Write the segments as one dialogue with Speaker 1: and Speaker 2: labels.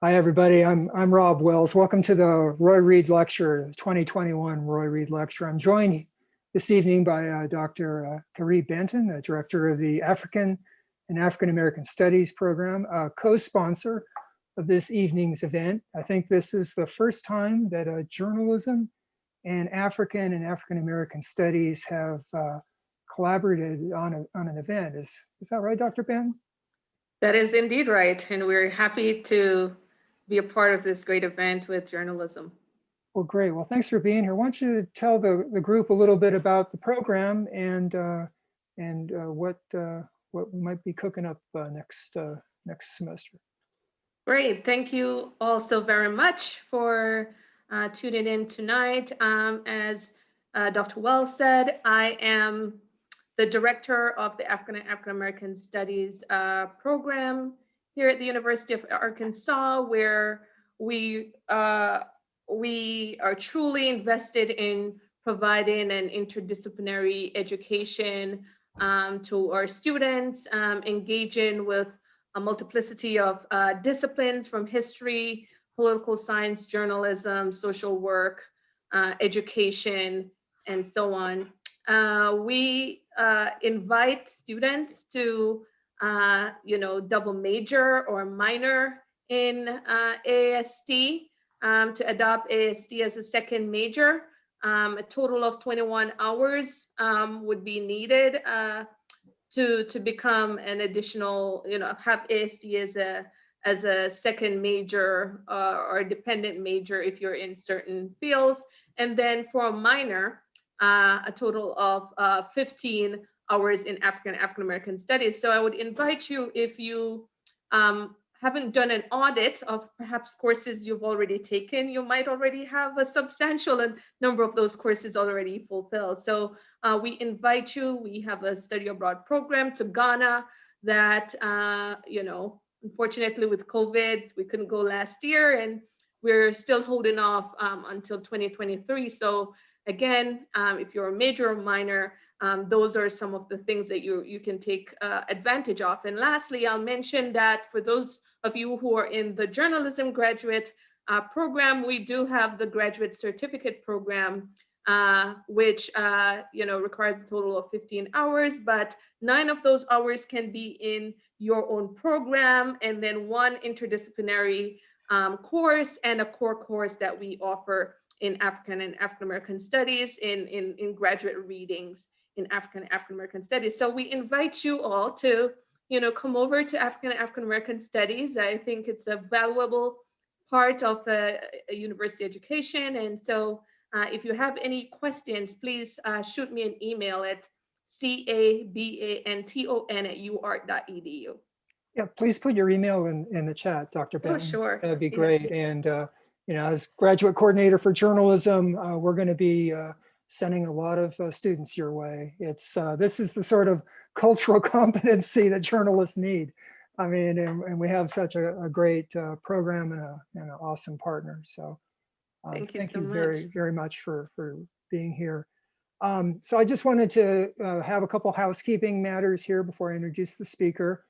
Speaker 1: Hi, everybody. I'm Rob Wells. Welcome to the Roy Reed Lecture, 2021 Roy Reed Lecture. I'm joined this evening by Dr. Carrie Benton, the Director of the African and African American Studies Program, co-sponsor of this evening's event. I think this is the first time that journalism and African American Studies have collaborated on an event. Is that right, Dr. Benton?
Speaker 2: That is indeed right. And we're happy to be a part of this great event with journalism.
Speaker 1: Well, great. Well, thanks for being here. Why don't you tell the group a little bit about the program and what we might be cooking up next semester.
Speaker 2: Great. Thank you all so very much for tuning in tonight. As Dr. Wells said, I am the director of the African and African American Studies program here at the University of Arkansas, where we are truly invested in providing an interdisciplinary education to our students, engaging with a multiplicity of disciplines from history, political science, journalism, social work, education, and so on. We invite students to, double major or minor in ASD, to adopt ASD as a second major. A total of 21 hours would be needed to become an additional, have ASD as a second major or a dependent major if you're in certain fields. And then for a minor, a total of 15 hours in African American Studies. So I would invite you, if you haven't done an audit of perhaps courses you've already taken, you might already have a substantial number of those courses already fulfilled. So we invite you. We have a study abroad program to Ghana that, unfortunately with COVID, we couldn't go last year, and we're still holding off until 2023. So again, if you're a major or minor, those are some of the things that you can take advantage of. And lastly, I'll mention that for those of you who are in the journalism graduate program, we do have the graduate certificate program, which requires a total of 15 hours, but 9 of those hours can be in your own program, and then 1 interdisciplinary course and a core course that we offer in African and African American Studies in graduate readings in African American Studies. So we invite you all to, come over to African American Studies. I think it's a valuable part of a university education. And so if you have any questions, please shoot me an email at cabanton@uart.edu.
Speaker 1: Yeah, please put your email in the chat, Dr. Benton.
Speaker 2: Oh, sure.
Speaker 1: That'd be great. And as graduate coordinator for journalism, we're going to be sending a lot of students your way. This is the sort of cultural competency that journalists need. I mean, and we have such a great program and an awesome partner. So thank you very, very much for being here. So I just wanted to have a couple housekeeping matters here before I introduce the speaker.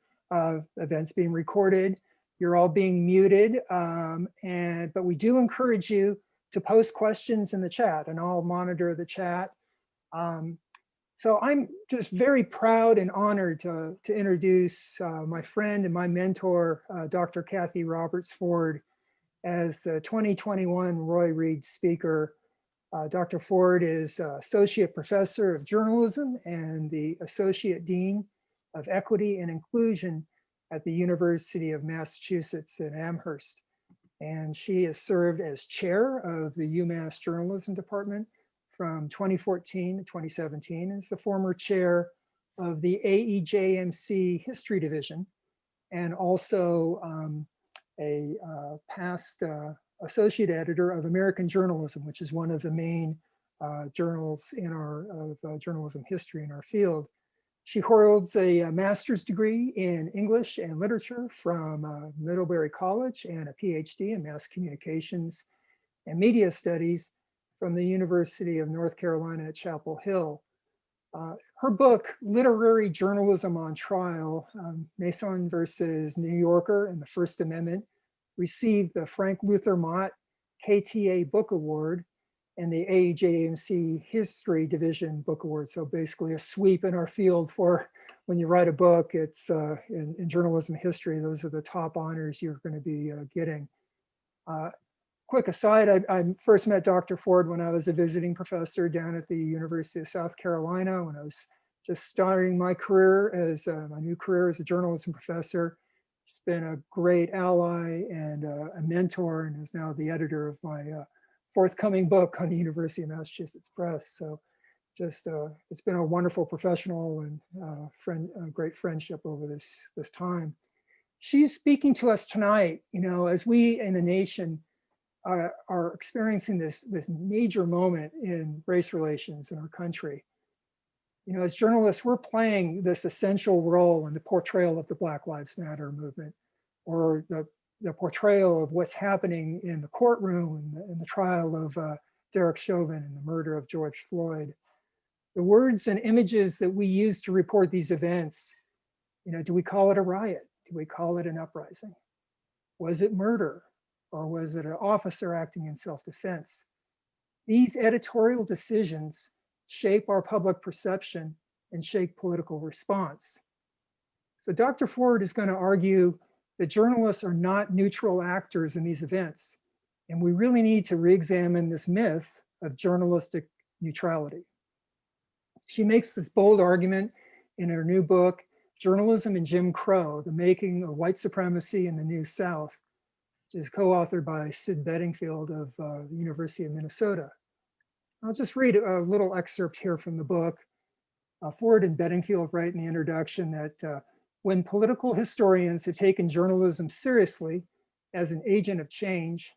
Speaker 1: Events being recorded. You're all being muted, but we do encourage you to post questions in the chat, and I'll monitor the chat. So I'm just very proud and honored to introduce my friend and my mentor, Dr. Kathy Roberts Forde, as the 2021 Roy Reed Speaker. Dr. Forde is Associate Professor of Journalism and the Associate Dean of Equity and Inclusion at the University of Massachusetts at Amherst. And she has served as chair of the UMass Journalism Department from 2014 to 2017, as the former chair of the AEJMC History Division, and also a past associate editor of American Journalism, which is one of the main journals of journalism history in our field. She holds a master's degree in English and literature from Middlebury College and a PhD in mass communications and media studies from the University of North Carolina at Chapel Hill. Her book, Literary Journalism on Trial, Mason versus New Yorker and the First Amendment, received the Frank Luther Mott KTA Book Award and the AJMC History Division Book Award. So basically a sweep in our field for when you write a book, it's in journalism history, those are the top honors you're going to be getting. Quick aside, I first met Dr. Forde when I was a visiting professor down at the University of South Carolina when I was just starting my career as my new career as a journalism professor. She's been a great ally and a mentor, and is now the editor of my forthcoming book on the University of Massachusetts Press. So just it's been a wonderful professional and great friendship over this time. She's speaking to us tonight, you know, as we in the nation are experiencing this major moment in race relations in our country. You know, as journalists, we're playing this essential role in the portrayal of the Black Lives Matter movement, or the portrayal of what's happening in the courtroom in the trial of Derek Chauvin and the murder of George Floyd. The words and images that we use to report these events, you know, do we call it a riot? Do we call it an uprising? Was it murder? Or was it an officer acting in self-defense? These editorial decisions shape our public perception and shape political response. So Dr. Forde is going to argue that journalists are not neutral actors in these events, and we really need to re-examine this myth of journalistic neutrality. She makes this bold argument in her new book, Journalism and Jim Crow, The Making of White Supremacy in the New South, which is co-authored by Sid Bedingfield of the University of Minnesota. I'll just read a little excerpt here from the book. Forde and Bedingfield write in the introduction that when political historians have taken journalism seriously as an agent of change,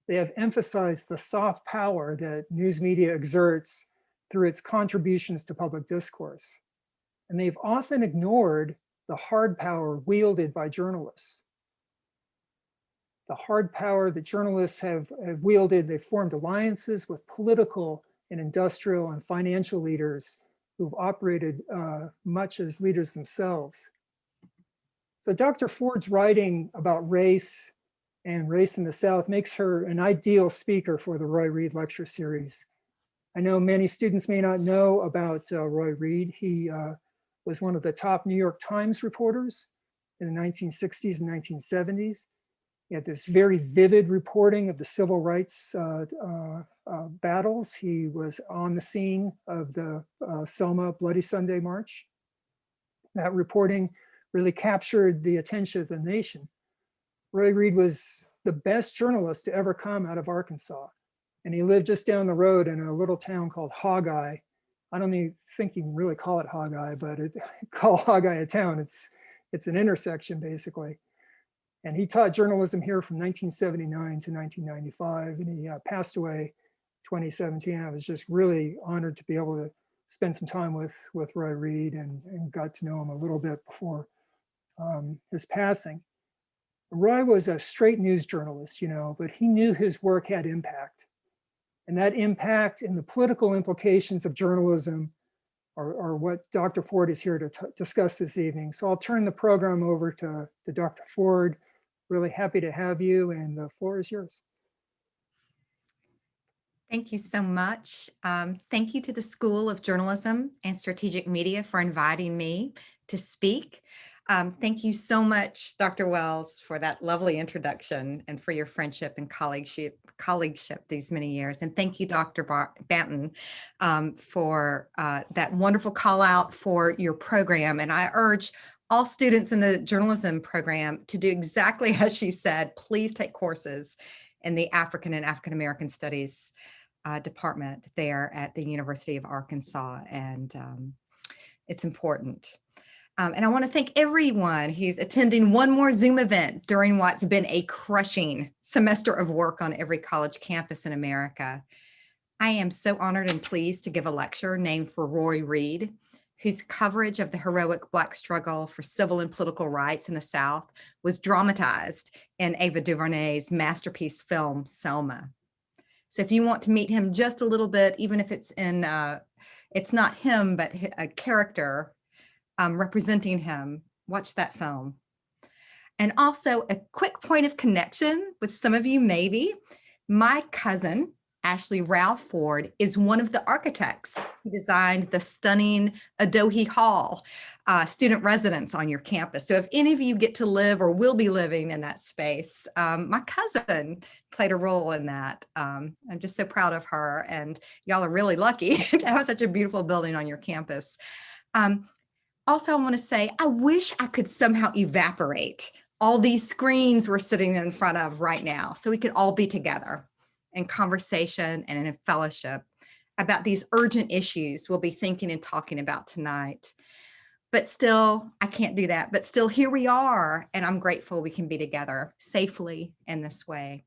Speaker 1: they have emphasized the soft power that news media exerts through its contributions to public discourse. And they've often ignored the hard power wielded by journalists. The hard power that journalists have wielded, they've formed alliances with political and industrial and financial leaders who've operated much as leaders themselves. So Dr. Forde's writing about race and race in the South makes her an ideal speaker for the Roy Reid lecture series. I know many students may not know about Roy Reid. He was one of the top New York Times reporters in the 1960s and 1970s. He had this very vivid reporting of the civil rights battles. He was on the scene of the Selma Bloody Sunday March. That reporting really captured the attention of the nation. Roy Reid was the best journalist to ever come out of Arkansas. And he lived just down the road in a little town called Hogeye. I don't even think you can really call it Hogeye, but call Hogeye a town. It's an intersection basically. And he taught journalism here from 1979 to 1995, and he passed away 2017. I was just really honored to be able to spend some time with Roy Reid and got to know him a little bit before his passing. Roy was a straight news journalist, you know, but he knew his work had impact. And that impact and the political implications of journalism are what Dr. Forde is here to discuss this evening. So I'll turn the program over to Dr. Forde. Really happy to have you, and the floor is yours.
Speaker 3: Thank you so much. Thank you to the School of Journalism and Strategic Media for inviting me to speak. Thank you so much, Dr. Wells, for that lovely introduction and for your friendship and colleagueship these many years. And thank you, Dr. Banton, for that wonderful call out for your program. And I urge all students in the journalism program to do exactly as she said. Please take courses in the African and African American Studies department there at the University of Arkansas. And it's important. And I want to thank everyone who's attending one more Zoom event during what's been a crushing semester of work on every college campus in America. I am so honored and pleased to give a lecture named for Roy Reid, whose coverage of the heroic Black struggle for civil and political rights in the South was dramatized in Ava DuVernay's masterpiece film, Selma. So if you want to meet him just a little bit, even if it's in, it's not him, but a character representing him, watch that film. And also a quick point of connection with some of you maybe, my cousin, Ashley Ralph Forde, is one of the architects who designed the stunning Adohi Hall student residence on your campus. So if any of you get to live or will be living in that space, my cousin played a role in that. I'm just so proud of her, and y'all are really lucky to have such a beautiful building on your campus. Also, I want to say, I wish I could somehow evaporate all these screens we're sitting in front of right now so we could all be together in conversation and in a fellowship about these urgent issues we'll be thinking and talking about tonight. But still, I can't do that. But still, here we are, and I'm grateful we can be together safely in this way.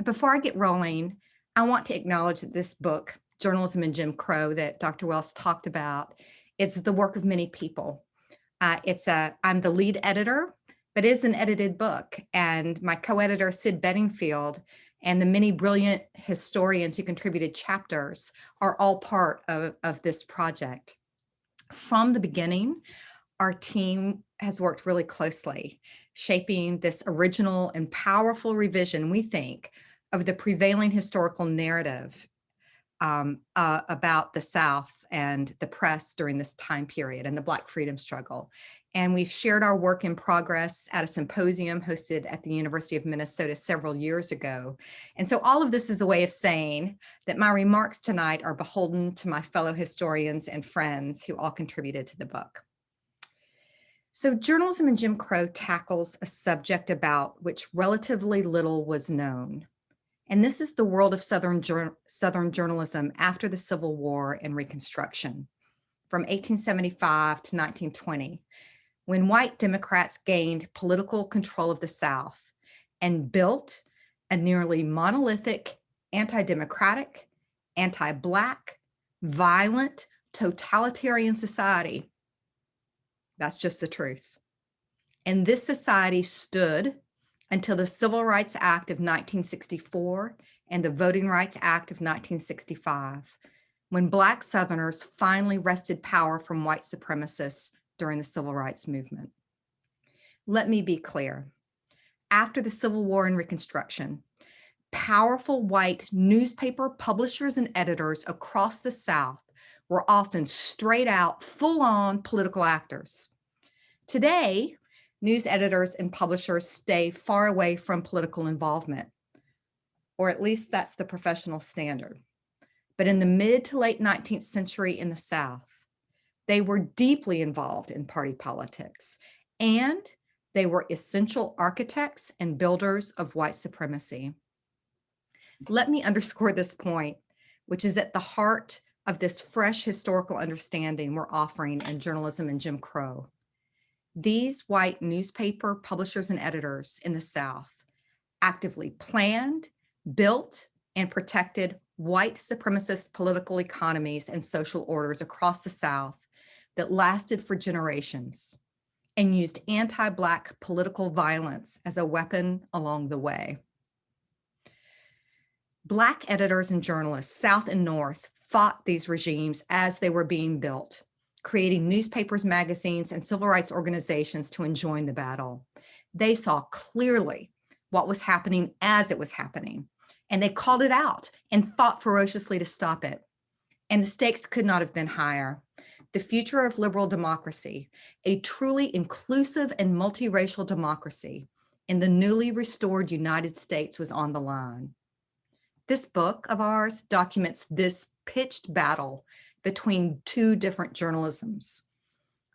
Speaker 3: Before I get rolling, I want to acknowledge that this book, Journalism and Jim Crow, that Dr. Wells talked about, it's the work of many people. I'm the lead editor, but it is an edited book. And my co-editor, Sid Bedingfield, and the many brilliant historians who contributed chapters are all part of this project. From the beginning, our team has worked really closely, shaping this original and powerful revision, we think, of the prevailing historical narrative about the South and the press during this time period and the Black freedom struggle. And we've shared our work in progress at a symposium hosted at the University of Minnesota several years ago. And so all of this is a way of saying that my remarks tonight are beholden to my fellow historians and friends who all contributed to the book. So Journalism and Jim Crow tackles a subject about which relatively little was known. And this is the world of Southern journalism after the Civil War and Reconstruction, from 1875 to 1920, when white Democrats gained political control of the South and built a nearly monolithic, anti-democratic, anti-Black, violent, totalitarian society. That's just the truth. And this society stood until the Civil Rights Act of 1964 and the Voting Rights Act of 1965, when Black Southerners finally wrested power from white supremacists during the Civil Rights Movement. Let me be clear. After the Civil War and Reconstruction, powerful white newspaper publishers and editors across the South were often straight out, full-on political actors. Today, news editors and publishers stay far away from political involvement, or at least that's the professional standard. But in the mid to late 19th century in the South, they were deeply involved in party politics, and they were essential architects and builders of white supremacy. Let me underscore this point, which is at the heart of this fresh historical understanding we're offering in Journalism and Jim Crow. These white newspaper publishers and editors in the South actively planned, built, and protected white supremacist political economies and social orders across the South that lasted for generations and used anti-Black political violence as a weapon along the way. Black editors and journalists, South and North, fought these regimes as they were being built, creating newspapers, magazines, and civil rights organizations to join the battle. They saw clearly what was happening as it was happening, and they called it out and fought ferociously to stop it. And the stakes could not have been higher. The future of liberal democracy, a truly inclusive and multiracial democracy in the newly restored United States, was on the line. This book of ours documents this pitched battle between two different journalisms: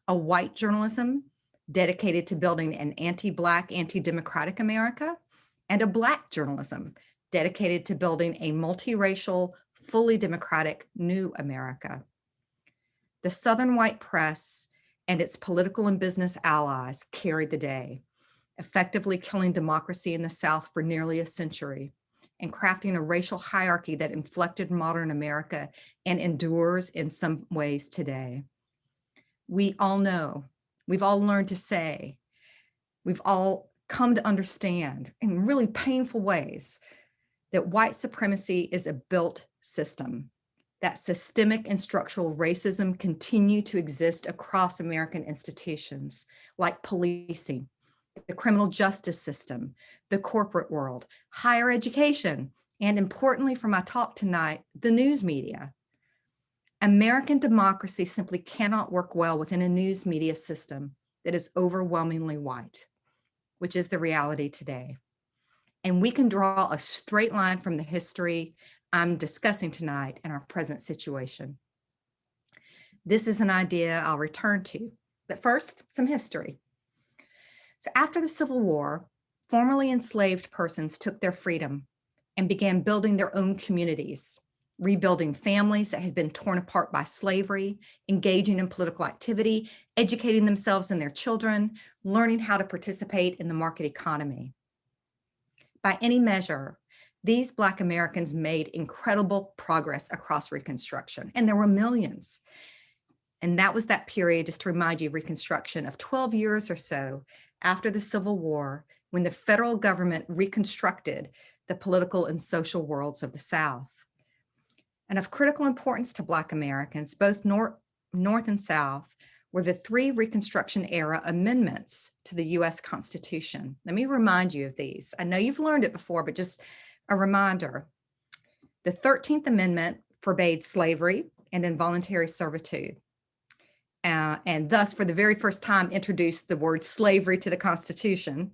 Speaker 3: a white journalism dedicated to building an anti-Black, anti-democratic America, and a Black journalism dedicated to building a multiracial, fully democratic new America. The Southern white press and its political and business allies carried the day, effectively killing democracy in the South for nearly a century and crafting a racial hierarchy that inflected modern America and endures in some ways today. We all know, we've all learned to say, we've all come to understand in really painful ways that white supremacy is a built system, that systemic and structural racism continue to exist across American institutions like policing, the criminal justice system, the corporate world, higher education, and importantly for my talk tonight, the news media. American democracy simply cannot work well within a news media system that is overwhelmingly white, which is the reality today. And we can draw a straight line from the history I'm discussing tonight in our present situation. This is an idea I'll return to, but first, some history. So after the Civil War, formerly enslaved persons took their freedom and began building their own communities, rebuilding families that had been torn apart by slavery, engaging in political activity, educating themselves and their children, learning how to participate in the market economy. By any measure, these Black Americans made incredible progress across Reconstruction, and there were millions. And that was that period, just to remind you, Reconstruction of 12 years or so after the Civil War, when the federal government reconstructed the political and social worlds of the South. And of critical importance to Black Americans, both North and South, were the 3 Reconstruction era amendments to the US Constitution. Let me remind you of these. I know you've learned it before, but just a reminder. The 13th Amendment forbade slavery and involuntary servitude, and thus for the very first time introduced the word slavery to the Constitution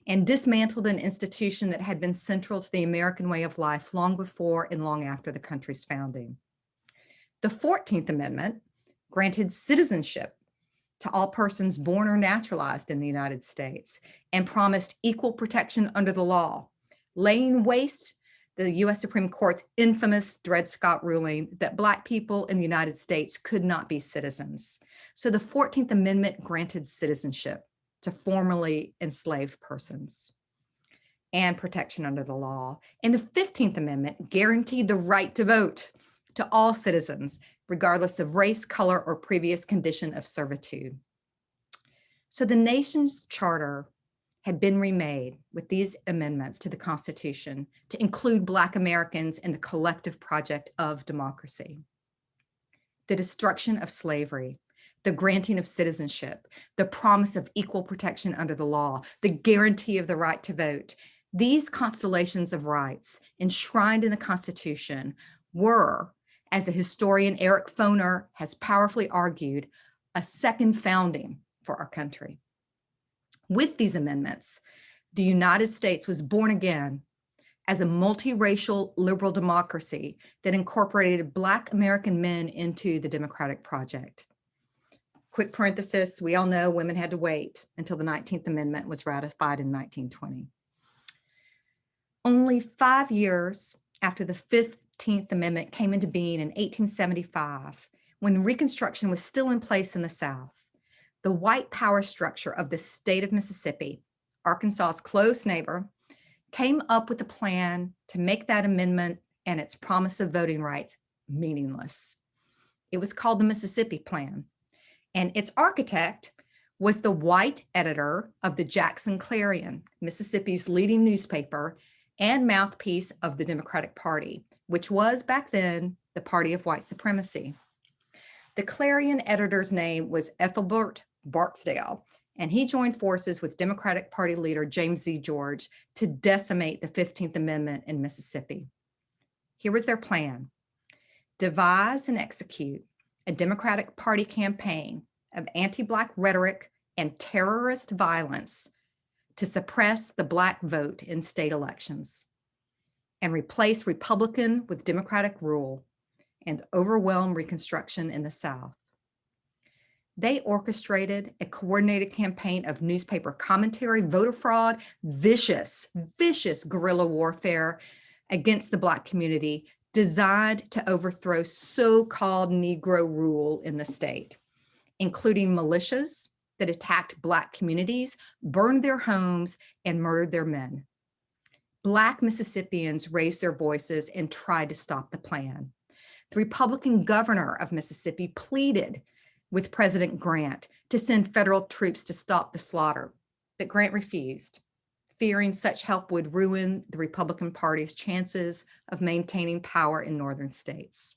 Speaker 3: and dismantled an institution that had been central to the American way of life long before and long after the country's founding. The 14th Amendment granted citizenship to all persons born or naturalized in the United States and promised equal protection under the law, laying waste the US Supreme Court's infamous Dred Scott ruling that Black people in the United States could not be citizens. So the 14th Amendment granted citizenship to formerly enslaved persons and protection under the law. And the 15th Amendment guaranteed the right to vote to all citizens, regardless of race, color, or previous condition of servitude. So the nation's charter had been remade with these amendments to the Constitution to include Black Americans in the collective project of democracy. The destruction of slavery, the granting of citizenship, the promise of equal protection under the law, the guarantee of the right to vote, these constellations of rights enshrined in the Constitution were, as the historian Eric Foner has powerfully argued, a second founding for our country. With these amendments, the United States was born again as a multiracial liberal democracy that incorporated Black American men into the democratic project. Quick parenthesis, we all know women had to wait until the 19th Amendment was ratified in 1920. Only 5 years after the 15th Amendment came into being in 1875, when Reconstruction was still in place in the South, the white power structure of the state of Mississippi, Arkansas's close neighbor, came up with a plan to make that amendment and its promise of voting rights meaningless. It was called the Mississippi Plan, and its architect was the white editor of the Jackson Clarion, Mississippi's leading newspaper and mouthpiece of the Democratic Party, which was back then the party of white supremacy. The Clarion editor's name was Ethelbert Barksdale, and he joined forces with Democratic Party leader James Z. George to decimate the 15th Amendment in Mississippi. Here was their plan: devise and execute a Democratic Party campaign of anti-Black rhetoric and terrorist violence to suppress the Black vote in state elections and replace Republican with Democratic rule and overwhelm Reconstruction in the South. They orchestrated a coordinated campaign of newspaper commentary, voter fraud, vicious guerrilla warfare against the Black community designed to overthrow so-called Negro rule in the state, including militias that attacked Black communities, burned their homes, and murdered their men. Black Mississippians raised their voices and tried to stop the plan. The Republican governor of Mississippi pleaded with President Grant to send federal troops to stop the slaughter, but Grant refused, fearing such help would ruin the Republican Party's chances of maintaining power in northern states.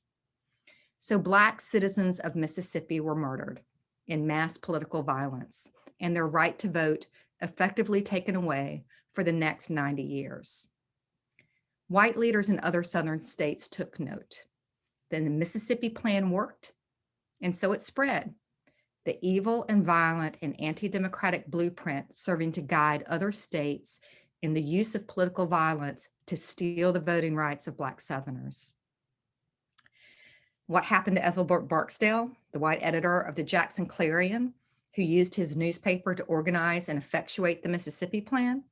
Speaker 3: So Black citizens of Mississippi were murdered in mass political violence, and their right to vote effectively taken away for the next 90 years. White leaders in other Southern states took note. Then the Mississippi Plan worked, and so it spread. The evil and violent and anti-democratic blueprint serving to guide other states in the use of political violence to steal the voting rights of Black Southerners. What happened to Ethelbert Barksdale, the white editor of the Jackson Clarion, who used his newspaper to organize and effectuate the Mississippi Plan?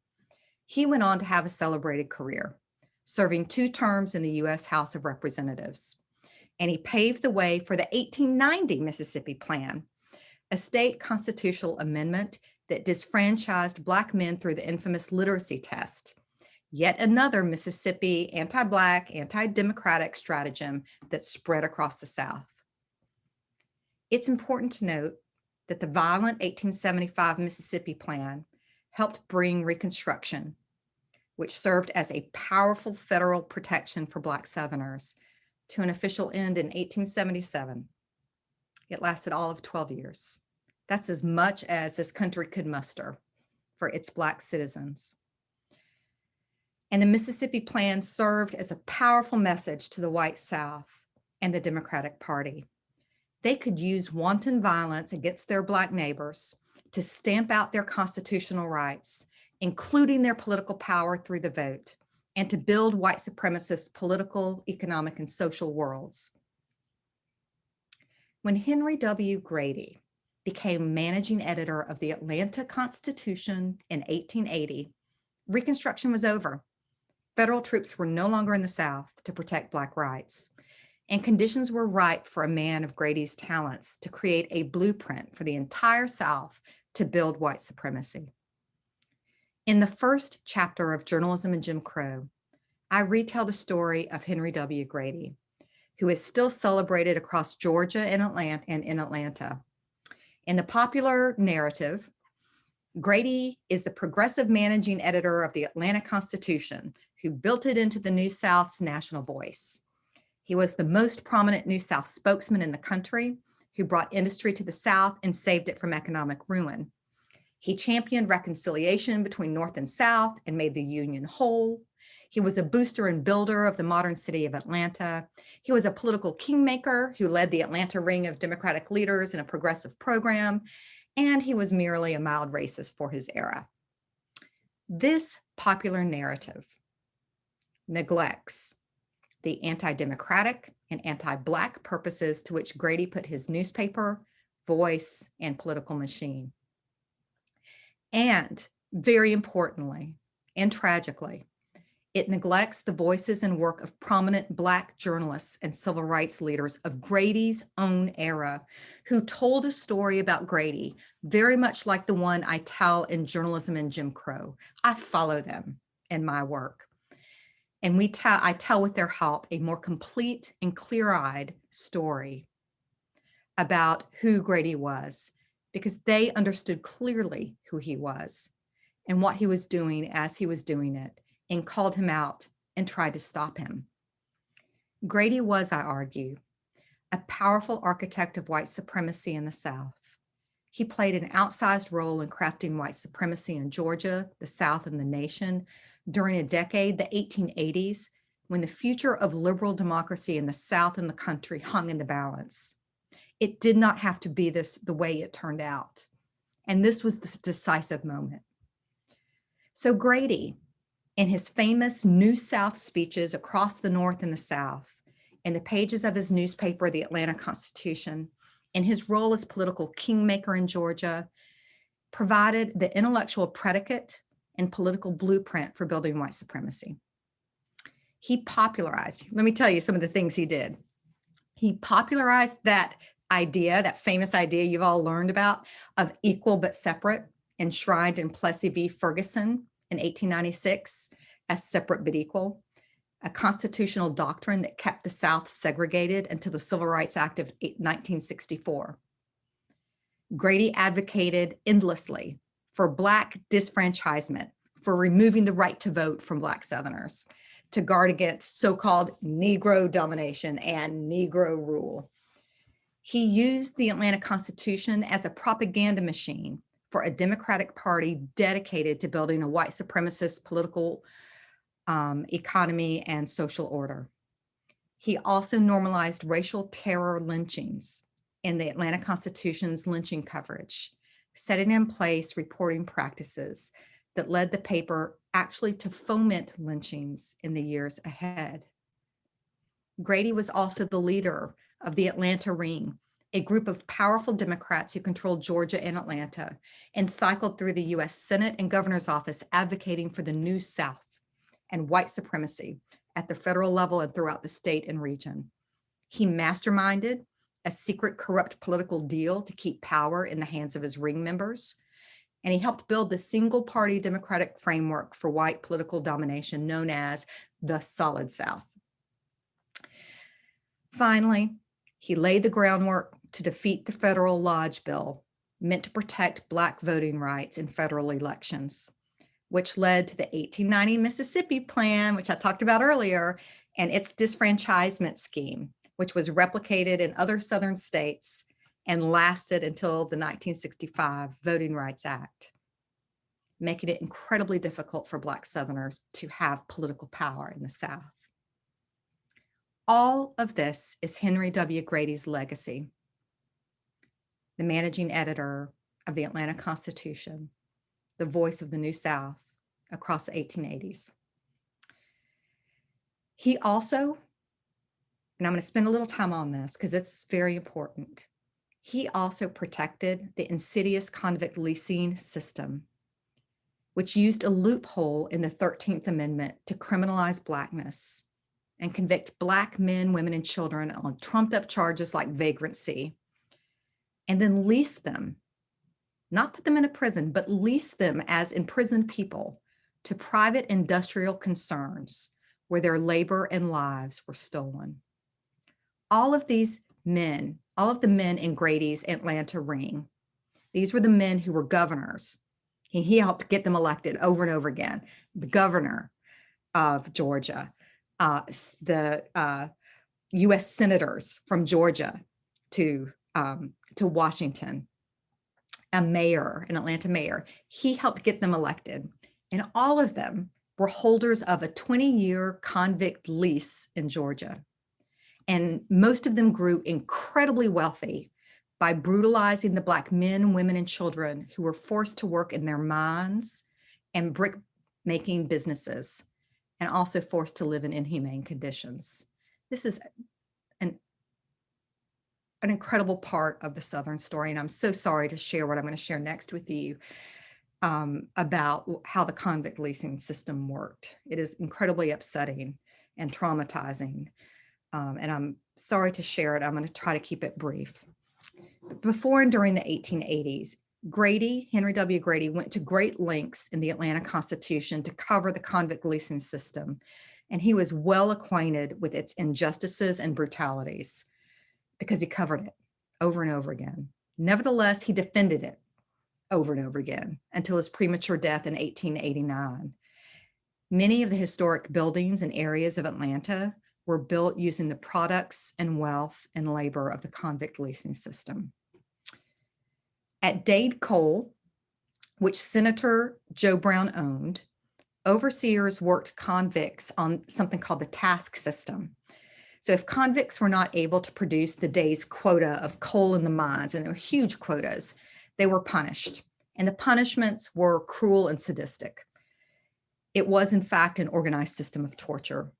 Speaker 3: He went on to have a celebrated career, serving 2 terms in the U.S. House of Representatives. And he paved the way for the 1890 Mississippi Plan, a state constitutional amendment that disfranchised Black men through the infamous literacy test, yet another Mississippi anti-Black, anti-democratic stratagem that spread across the South. It's important to note that the violent 1875 Mississippi Plan helped bring Reconstruction, which served as a powerful federal protection for Black Southerners, to an official end in 1877. It lasted all of 12 years. That's as much as this country could muster for its Black citizens. And the Mississippi Plan served as a powerful message to the white South and the Democratic Party. They could use wanton violence against their Black neighbors to stamp out their constitutional rights, including their political power through the vote, and to build white supremacist political, economic, and social worlds. When Henry W. Grady became managing editor of the Atlanta Constitution in 1880, Reconstruction was over. Federal troops were no longer in the South to protect Black rights, and conditions were ripe for a man of Grady's talents to create a blueprint for the entire South to build white supremacy. In the first chapter of Journalism and Jim Crow, I retell the story of Henry W. Grady, who is still celebrated across Georgia and in Atlanta. In the popular narrative, Grady is the progressive managing editor of the Atlanta Constitution, who built it into the New South's national voice. He was the most prominent New South spokesman in the country, who brought industry to the South and saved it from economic ruin. He championed reconciliation between North and South and made the Union whole. He was a booster and builder of the modern city of Atlanta. He was a political kingmaker who led the Atlanta ring of Democratic leaders in a progressive program, and he was merely a mild racist for his era. This popular narrative neglects the anti-democratic and anti-Black purposes to which Grady put his newspaper, voice, and political machine. And very importantly and tragically, it neglects the voices and work of prominent Black journalists and civil rights leaders of Grady's own era, who told a story about Grady very much like the one I tell in Journalism and Jim Crow. I follow them in my work. And I tell with their help a more complete and clear-eyed story about who Grady was, because they understood clearly who he was and what he was doing as he was doing it, and called him out and tried to stop him. Grady was, I argue, a powerful architect of white supremacy in the South. He played an outsized role in crafting white supremacy in Georgia, the South, and the nation during a decade, the 1880s, when the future of liberal democracy in the South and the country hung in the balance. It did not have to be the way it turned out. And this was the decisive moment. So Grady, in his famous New South speeches across the North and the South, in the pages of his newspaper, the Atlanta Constitution, in his role as political kingmaker in Georgia, provided the intellectual predicate and political blueprint for building white supremacy. He popularized, let me tell you some of the things he did. He popularized that idea, that famous idea you've all learned about, of equal but separate, enshrined in Plessy v. Ferguson in 1896 as separate but equal, a constitutional doctrine that kept the South segregated until the Civil Rights Act of 1964. Grady advocated endlessly for Black disfranchisement, for removing the right to vote from Black Southerners, to guard against so-called Negro domination and Negro rule. He used the Atlanta Constitution as a propaganda machine for a Democratic Party dedicated to building a white supremacist political economy and social order. He also normalized racial terror lynchings in the Atlanta Constitution's lynching coverage, setting in place reporting practices that led the paper actually to foment lynchings in the years ahead. Grady was also the leader of the Atlanta Ring, a group of powerful Democrats who controlled Georgia and Atlanta and cycled through the US Senate and governor's office advocating for the New South and white supremacy at the federal level and throughout the state and region. He masterminded a secret corrupt political deal to keep power in the hands of his Ring members, and he helped build the single-party Democratic framework for white political domination known as the Solid South. Finally, he laid the groundwork to defeat the federal Lodge Bill, meant to protect Black voting rights in federal elections, which led to the 1890 Mississippi Plan, which I talked about earlier, and its disfranchisement scheme, which was replicated in other Southern states and lasted until the 1965 Voting Rights Act, making it incredibly difficult for Black Southerners to have political power in the South. All of this is Henry W. Grady's legacy, the managing editor of the Atlanta Constitution, the voice of the New South across the 1880s. He also, and I'm going to spend a little time on this because it's very important, he also protected the insidious convict leasing system, which used a loophole in the 13th Amendment to criminalize Blackness and convict Black men, women, and children on trumped up charges like vagrancy, and then lease them, not put them in a prison, but lease them as imprisoned people to private industrial concerns where their labor and lives were stolen. All of these men, all of the men in Grady's Atlanta Ring, these were the men who were governors. He helped get them elected over and over again. The governor of Georgia, the US senators from Georgia to Washington, a mayor, an Atlanta mayor. He helped get them elected. And all of them were holders of a 20-year convict lease in Georgia. And most of them grew incredibly wealthy by brutalizing the Black men, women, and children who were forced to work in their mines and brick-making businesses, and also forced to live in inhumane conditions. This is an incredible part of the Southern story, and I'm so sorry to share what I'm going to share next with you about how the convict leasing system worked. It is incredibly upsetting and traumatizing, and I'm sorry to share it. I'm going to try to keep it brief. Before and during the 1880s, Grady, Henry W. Grady, went to great lengths in the Atlanta Constitution to cover the convict leasing system, and he was well acquainted with its injustices and brutalities because he covered it over and over again. Nevertheless, he defended it over and over again until his premature death in 1889. Many of the historic buildings and areas of Atlanta were built using the products and wealth and labor of the convict leasing system. At Dade Coal, which Senator Joe Brown owned, overseers worked convicts on something called the task system. So if convicts were not able to produce the day's quota of coal in the mines, and there were huge quotas, they were punished. And the punishments were cruel and sadistic. It was, in fact, an organized system of torture.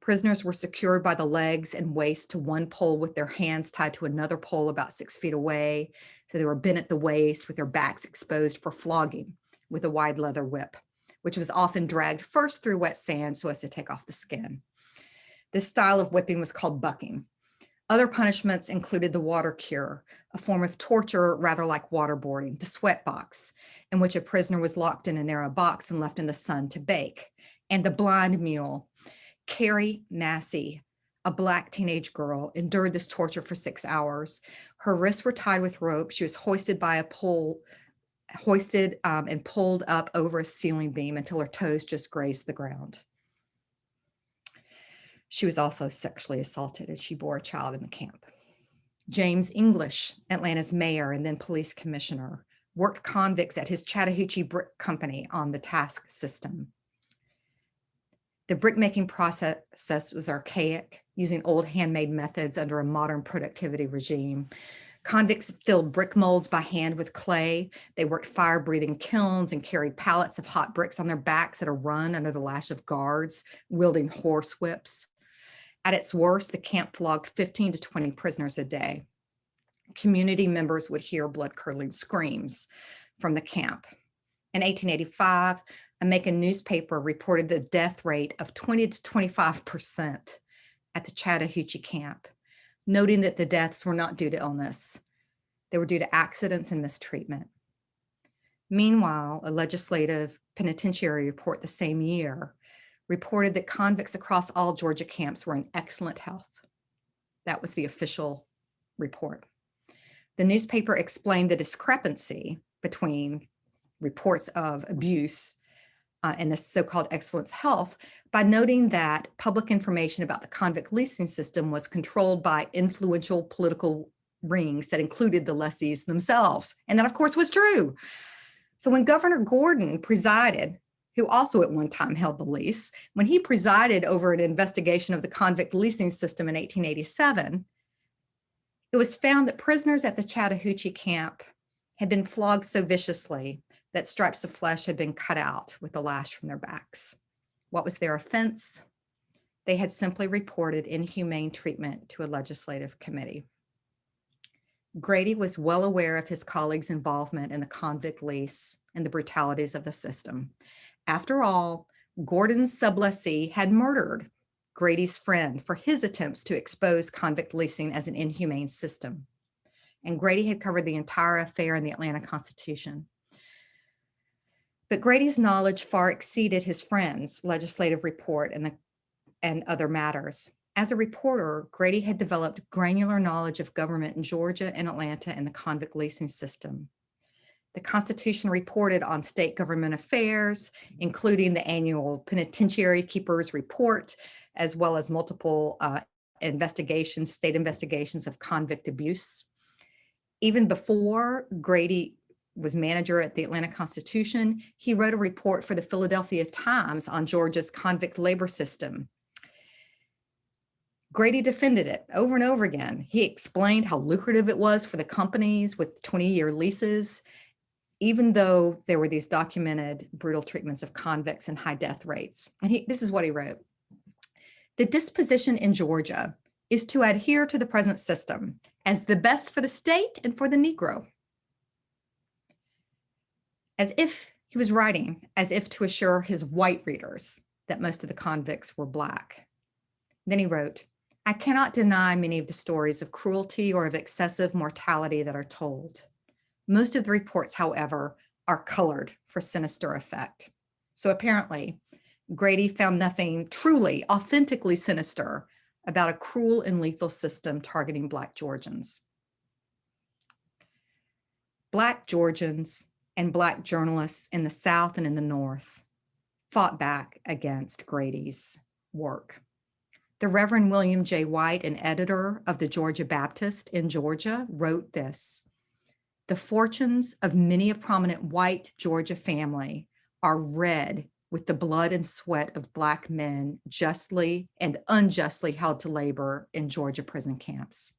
Speaker 3: Prisoners were secured by the legs and waist to one pole with their hands tied to another pole about 6 feet away. So they were bent at the waist with their backs exposed for flogging with a wide leather whip, which was often dragged first through wet sand so as to take off the skin. This style of whipping was called bucking. Other punishments included the water cure, a form of torture rather like waterboarding, the sweat box, in which a prisoner was locked in a narrow box and left in the sun to bake, and the blind mule. Carrie Massey, a Black teenage girl, endured this torture for 6 hours. Her wrists were tied with rope. She was hoisted by a pole, and pulled up over a ceiling beam until her toes just grazed the ground. She was also sexually assaulted, and she bore a child in the camp. James English, Atlanta's mayor and then police commissioner, worked convicts at his Chattahoochee Brick Company on the task system. The brick-making process was archaic, using old handmade methods under a modern productivity regime. Convicts filled brick molds by hand with clay. They worked fire-breathing kilns and carried pallets of hot bricks on their backs at a run under the lash of guards, wielding horse whips. At its worst, the camp flogged 15 to 20 prisoners a day. Community members would hear blood-curdling screams from the camp. In 1885, a Macon newspaper reported the death rate of 20 to 25% at the Chattahoochee camp, noting that the deaths were not due to illness. They were due to accidents and mistreatment. Meanwhile, a legislative penitentiary report the same year reported that convicts across all Georgia camps were in excellent health. That was the official report. The newspaper explained the discrepancy between reports of abuse and the so-called excellent health by noting that public information about the convict leasing system was controlled by influential political rings that included the lessees themselves. And that, of course, was true. So when Governor Gordon presided, who also at one time held the lease, when he presided over an investigation of the convict leasing system in 1887, it was found that prisoners at the Chattahoochee camp had been flogged so viciously that stripes of flesh had been cut out with the lash from their backs. What was their offense? They had simply reported inhumane treatment to a legislative committee. Grady was well aware of his colleagues' involvement in the convict lease and the brutalities of the system. After all, Gordon's sublessee had murdered Grady's friend for his attempts to expose convict leasing as an inhumane system. And Grady had covered the entire affair in the Atlanta Constitution. But Grady's knowledge far exceeded his friend's legislative report and other matters. As a reporter, Grady had developed granular knowledge of government in Georgia and Atlanta and the convict leasing system. The Constitution reported on state government affairs, including the annual Penitentiary Keepers Report, as well as multiple state investigations of convict abuse. Even before Grady was manager at the Atlanta Constitution, he wrote a report for the Philadelphia Times on Georgia's convict labor system. Grady defended it over and over again. He explained how lucrative it was for the companies with 20-year leases, even though there were these documented brutal treatments of convicts and high death rates. And this is what he wrote. The disposition in Georgia is to adhere to the present system as the best for the state and for the Negro. As if he was writing, as if to assure his white readers that most of the convicts were Black. Then he wrote, I cannot deny many of the stories of cruelty or of excessive mortality that are told. Most of the reports, however, are colored for sinister effect. So apparently, Grady found nothing truly, authentically sinister about a cruel and lethal system targeting Black Georgians. Black Georgians and Black journalists in the South and in the North fought back against Grady's work. The Reverend William J. White, an editor of the Georgia Baptist in Georgia, wrote this: the fortunes of many a prominent white Georgia family are red with the blood and sweat of Black men justly and unjustly held to labor in Georgia prison camps.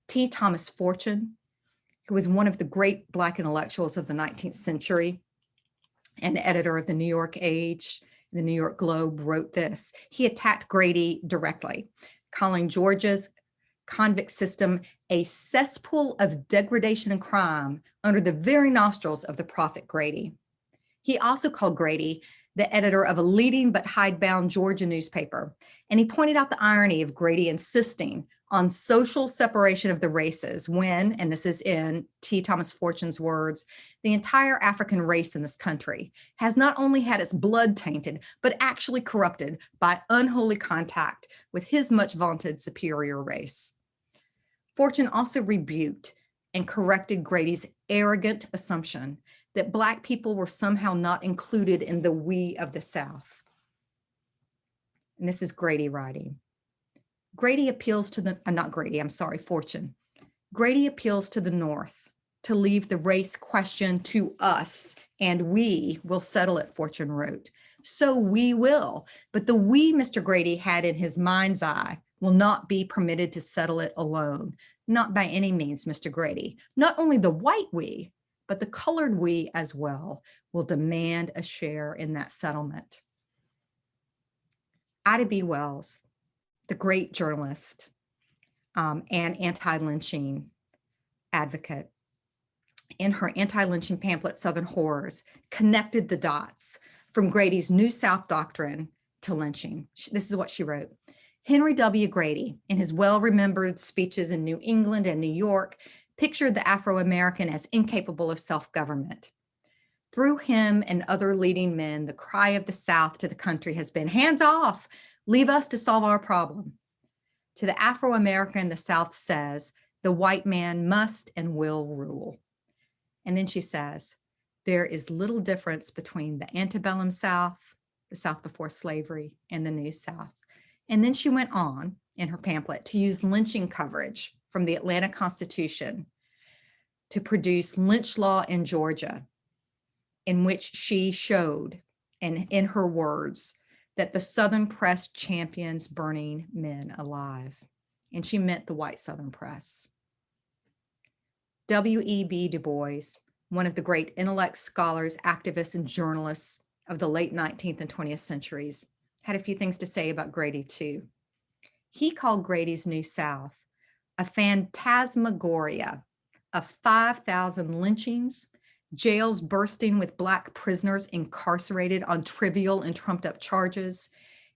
Speaker 3: T. Thomas Fortune, who was one of the great Black intellectuals of the 19th century and editor of the New York Age, the New York Globe, wrote this. He attacked Grady directly, calling Georgia's convict system a cesspool of degradation and crime under the very nostrils of the prophet Grady. He also called Grady the editor of a leading but hidebound Georgia newspaper, and he pointed out the irony of Grady insisting on social separation of the races when, and this is in T. Thomas Fortune's words, the entire African race in this country has not only had its blood tainted, but actually corrupted by unholy contact with his much vaunted superior race. Fortune also rebuked and corrected Grady's arrogant assumption that Black people were somehow not included in the we of the South. And this is Grady writing. Grady appeals to the, not Grady, I'm sorry, Fortune. Grady appeals to the North to leave the race question to us, and we will settle it, Fortune wrote. So we will, but the we Mr. Grady had in his mind's eye will not be permitted to settle it alone. Not by any means, Mr. Grady. Not only the white we, but the colored we as well will demand a share in that settlement. Ida B. Wells, the great journalist and anti-lynching advocate, in her anti-lynching pamphlet, Southern Horrors, connected the dots from Grady's New South doctrine to lynching. This is what she wrote. Henry W. Grady, in his well-remembered speeches in New England and New York, pictured the Afro-American as incapable of self-government. Through him and other leading men, the cry of the South to the country has been, hands off, leave us to solve our problem. To the Afro-American, the South says, the white man must and will rule. And then she says, there is little difference between the antebellum South, the South before slavery, and the New South. And then she went on in her pamphlet to use lynching coverage from the Atlanta Constitution to produce lynch law in Georgia, in which she showed, and in her words, that the Southern press champions burning men alive. And she meant the white Southern press. W.E.B. Du Bois, one of the great intellects, scholars, activists, and journalists of the late 19th and 20th centuries, had a few things to say about Grady too. He called Grady's New South a phantasmagoria of 5,000 lynchings, jails bursting with Black prisoners incarcerated on trivial and trumped up charges,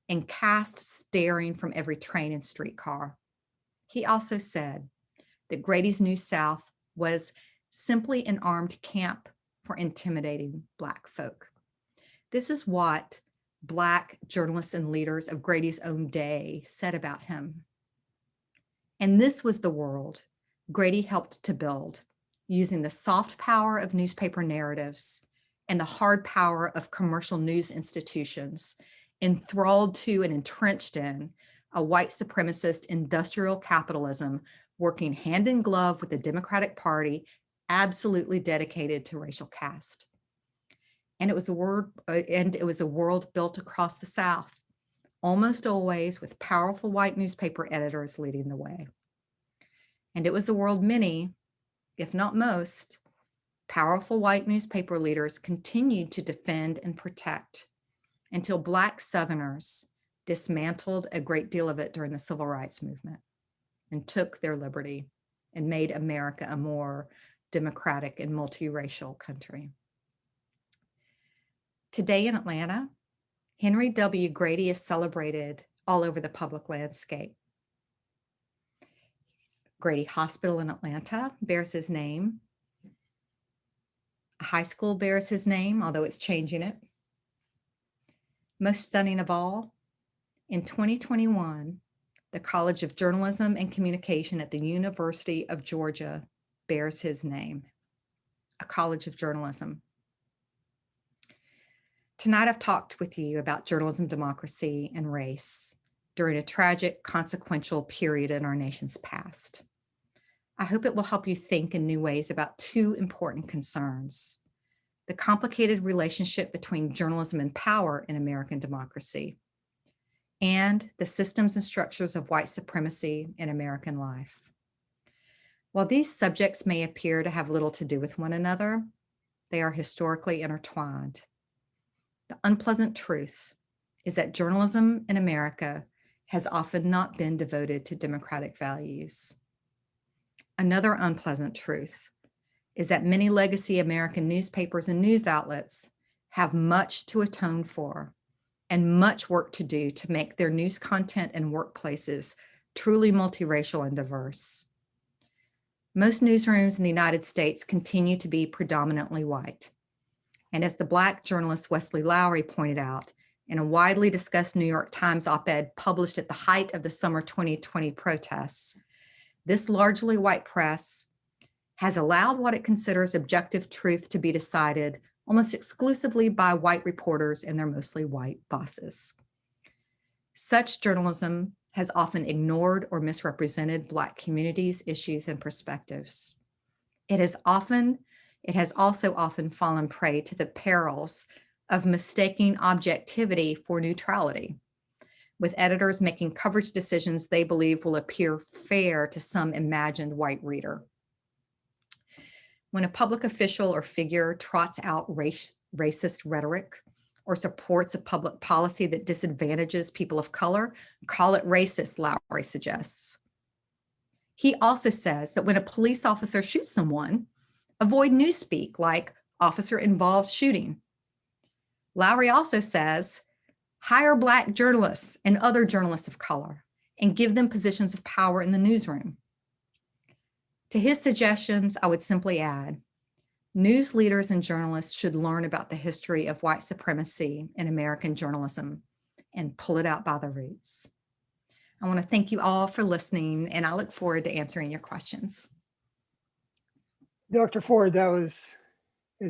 Speaker 3: and caste staring from every train and streetcar. He also said that Grady's New South was simply an armed camp for intimidating Black folk. This is what Black journalists and leaders of Grady's own day said about him. And this was the world Grady helped to build, using the soft power of newspaper narratives and the hard power of commercial news institutions, enthralled to and entrenched in a white supremacist industrial capitalism working hand in glove with the Democratic Party, absolutely dedicated to racial caste. And it was a world built across the South, almost always with powerful white newspaper editors leading the way. And it was a world many, if not most, powerful white newspaper leaders continued to defend and protect until Black Southerners dismantled a great deal of it during the Civil Rights Movement and took their liberty and made America a more democratic and multiracial country. Today in Atlanta, Henry W. Grady is celebrated all over the public landscape. Grady Hospital in Atlanta bears his name. A high school bears his name, although it's changing it. Most stunning of all, in 2021, the College of Journalism and Communication at the University of Georgia bears his name, a College of Journalism. Tonight, I've talked with you about journalism, democracy, and race during a tragic, consequential period in our nation's past. I hope it will help you think in new ways about two important concerns: the complicated relationship between journalism and power in American democracy, and the systems and structures of white supremacy in American life. While these subjects may appear to have little to do with one another, they are historically intertwined. The unpleasant truth is that journalism in America has often not been devoted to democratic values. Another unpleasant truth is that many legacy American newspapers and news outlets have much to atone for and much work to do to make their news content and workplaces truly multiracial and diverse. Most newsrooms in the United States continue to be predominantly white. And as the Black journalist Wesley Lowery pointed out in a widely discussed New York Times op-ed published at the height of the summer 2020 protests, this largely white press has allowed what it considers objective truth to be decided almost exclusively by white reporters and their mostly white bosses. Such journalism has often ignored or misrepresented Black communities, issues, and perspectives. It has also often fallen prey to the perils of mistaking objectivity for neutrality, with editors making coverage decisions they believe will appear fair to some imagined white reader. When a public official or figure trots out racist rhetoric or supports a public policy that disadvantages people of color, call it racist, Lowry suggests. He also says that when a police officer shoots someone, avoid newspeak like officer-involved shooting. Lowry also says, hire Black journalists and other journalists of color and give them positions of power in the newsroom. To his suggestions, I would simply add, news leaders and journalists should learn about the history of white supremacy in American journalism and pull it out by the roots. I want to thank you all for listening, and I look forward to answering your questions.
Speaker 1: Dr. Forde, that was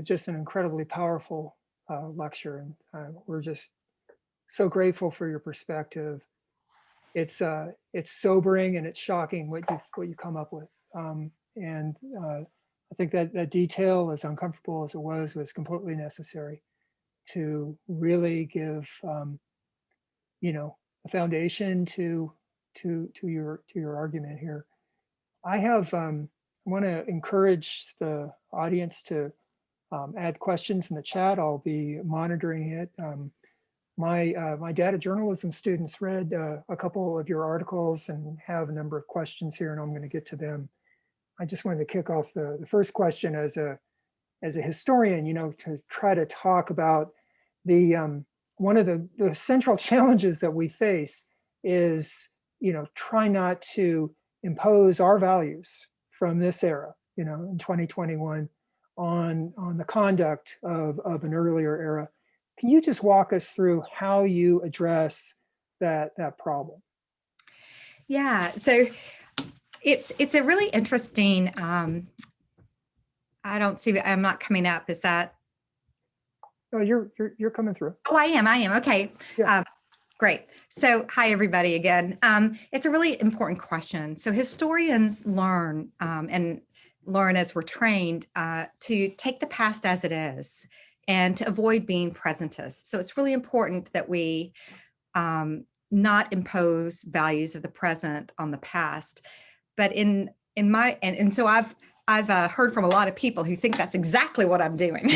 Speaker 1: just an incredibly powerful lecture, and we're just so grateful for your perspective. It's sobering and it's shocking what you come up with, and I think that detail, as uncomfortable as it was completely necessary to really give a foundation to your argument here. I want to encourage the audience to add questions in the chat. I'll be monitoring it. My data journalism students read a couple of your articles and have a number of questions here, and I'm going to get to them. I just wanted to kick off the first question as a historian, to try to talk about the one of the central challenges that we face is, try not to impose our values from this era, in 2021 on the conduct of an earlier era. Can you just walk us through how you address that problem?
Speaker 3: Yeah, so it's a really interesting, I don't see, I'm not coming up, is that?
Speaker 1: Oh, you're coming through.
Speaker 3: Oh, I am, okay.
Speaker 1: Yeah.
Speaker 3: Great. So hi, everybody again. It's a really important question. So historians learn and learn as we're trained to take the past as it is and to avoid being presentist. So it's really important that we not impose values of the present on the past. But so I've heard from a lot of people who think that's exactly what I'm doing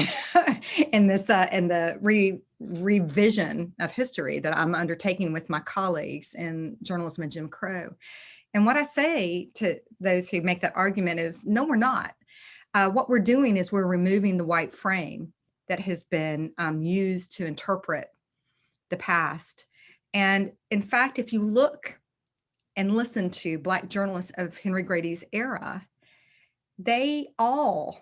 Speaker 3: in the revision of history that I'm undertaking with my colleagues in journalism and Jim Crow. And what I say to those who make that argument is, no, we're not. What we're doing is we're removing the white frame that has been used to interpret the past. And in fact, if you look and listen to Black journalists of Henry Grady's era, they all,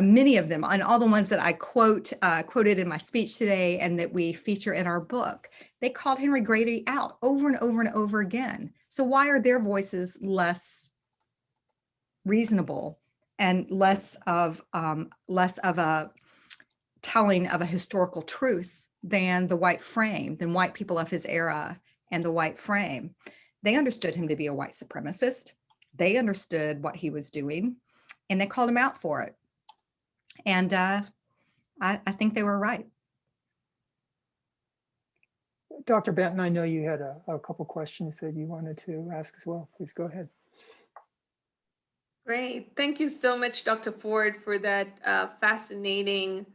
Speaker 3: many of them, and all the ones that I quoted in my speech today and that we feature in our book, they called Henry Grady out over and over and over again. So why are their voices less reasonable and less of a telling of a historical truth than the white frame, than white people of his era and the white frame? They understood him to be a white supremacist. They understood what he was doing, and they called him out for it. And I think they were right.
Speaker 1: Dr. Benton, I know you had a couple questions that you wanted to ask as well. Please go ahead.
Speaker 2: Great. Thank you so much, Dr. Forde, for that fascinating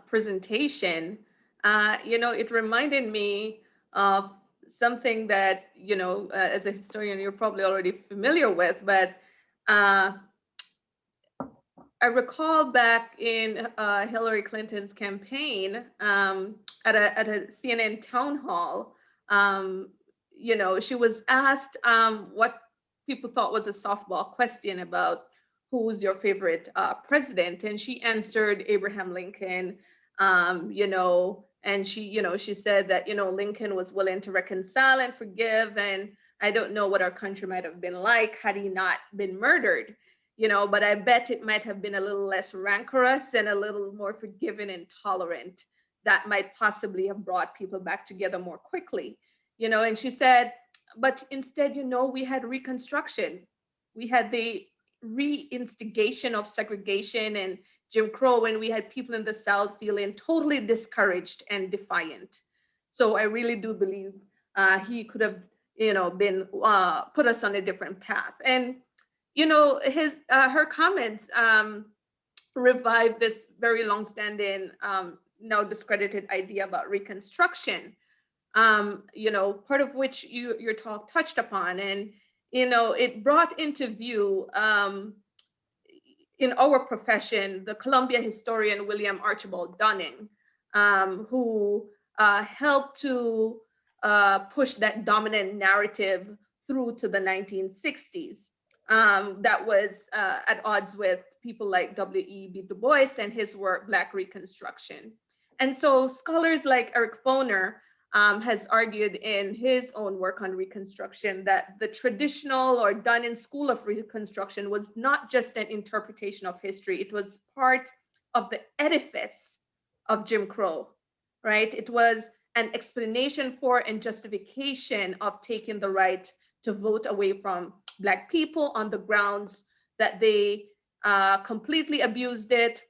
Speaker 2: presentation. It reminded me of something that, as a historian, you're probably already familiar with, but I recall back in Hillary Clinton's campaign at a CNN town hall, she was asked what people thought was a softball question about who's your favorite president, and she answered Abraham Lincoln, and she said that, Lincoln was willing to reconcile and forgive, and I don't know what our country might have been like had he not been murdered, but I bet it might have been a little less rancorous and a little more forgiving and tolerant. That might possibly have brought people back together more quickly, and she said, but instead, we had Reconstruction. We had the reinstigation of segregation and Jim Crow, when we had people in the South feeling totally discouraged and defiant. So I really do believe he could have, been put us on a different path. And her comments revived this very long-standing, now discredited idea about Reconstruction. Part of which your talk touched upon, and it brought into view, in our profession, the Columbia historian William Archibald Dunning, who helped to push that dominant narrative through to the 1960s, that was at odds with people like W.E.B. Du Bois and his work, Black Reconstruction. And so scholars like Eric Foner has argued in his own work on Reconstruction that the traditional or Dunning school of Reconstruction was not just an interpretation of history, it was part of the edifice of Jim Crow, right? It was an explanation for and justification of taking the right to vote away from Black people on the grounds that they completely abused it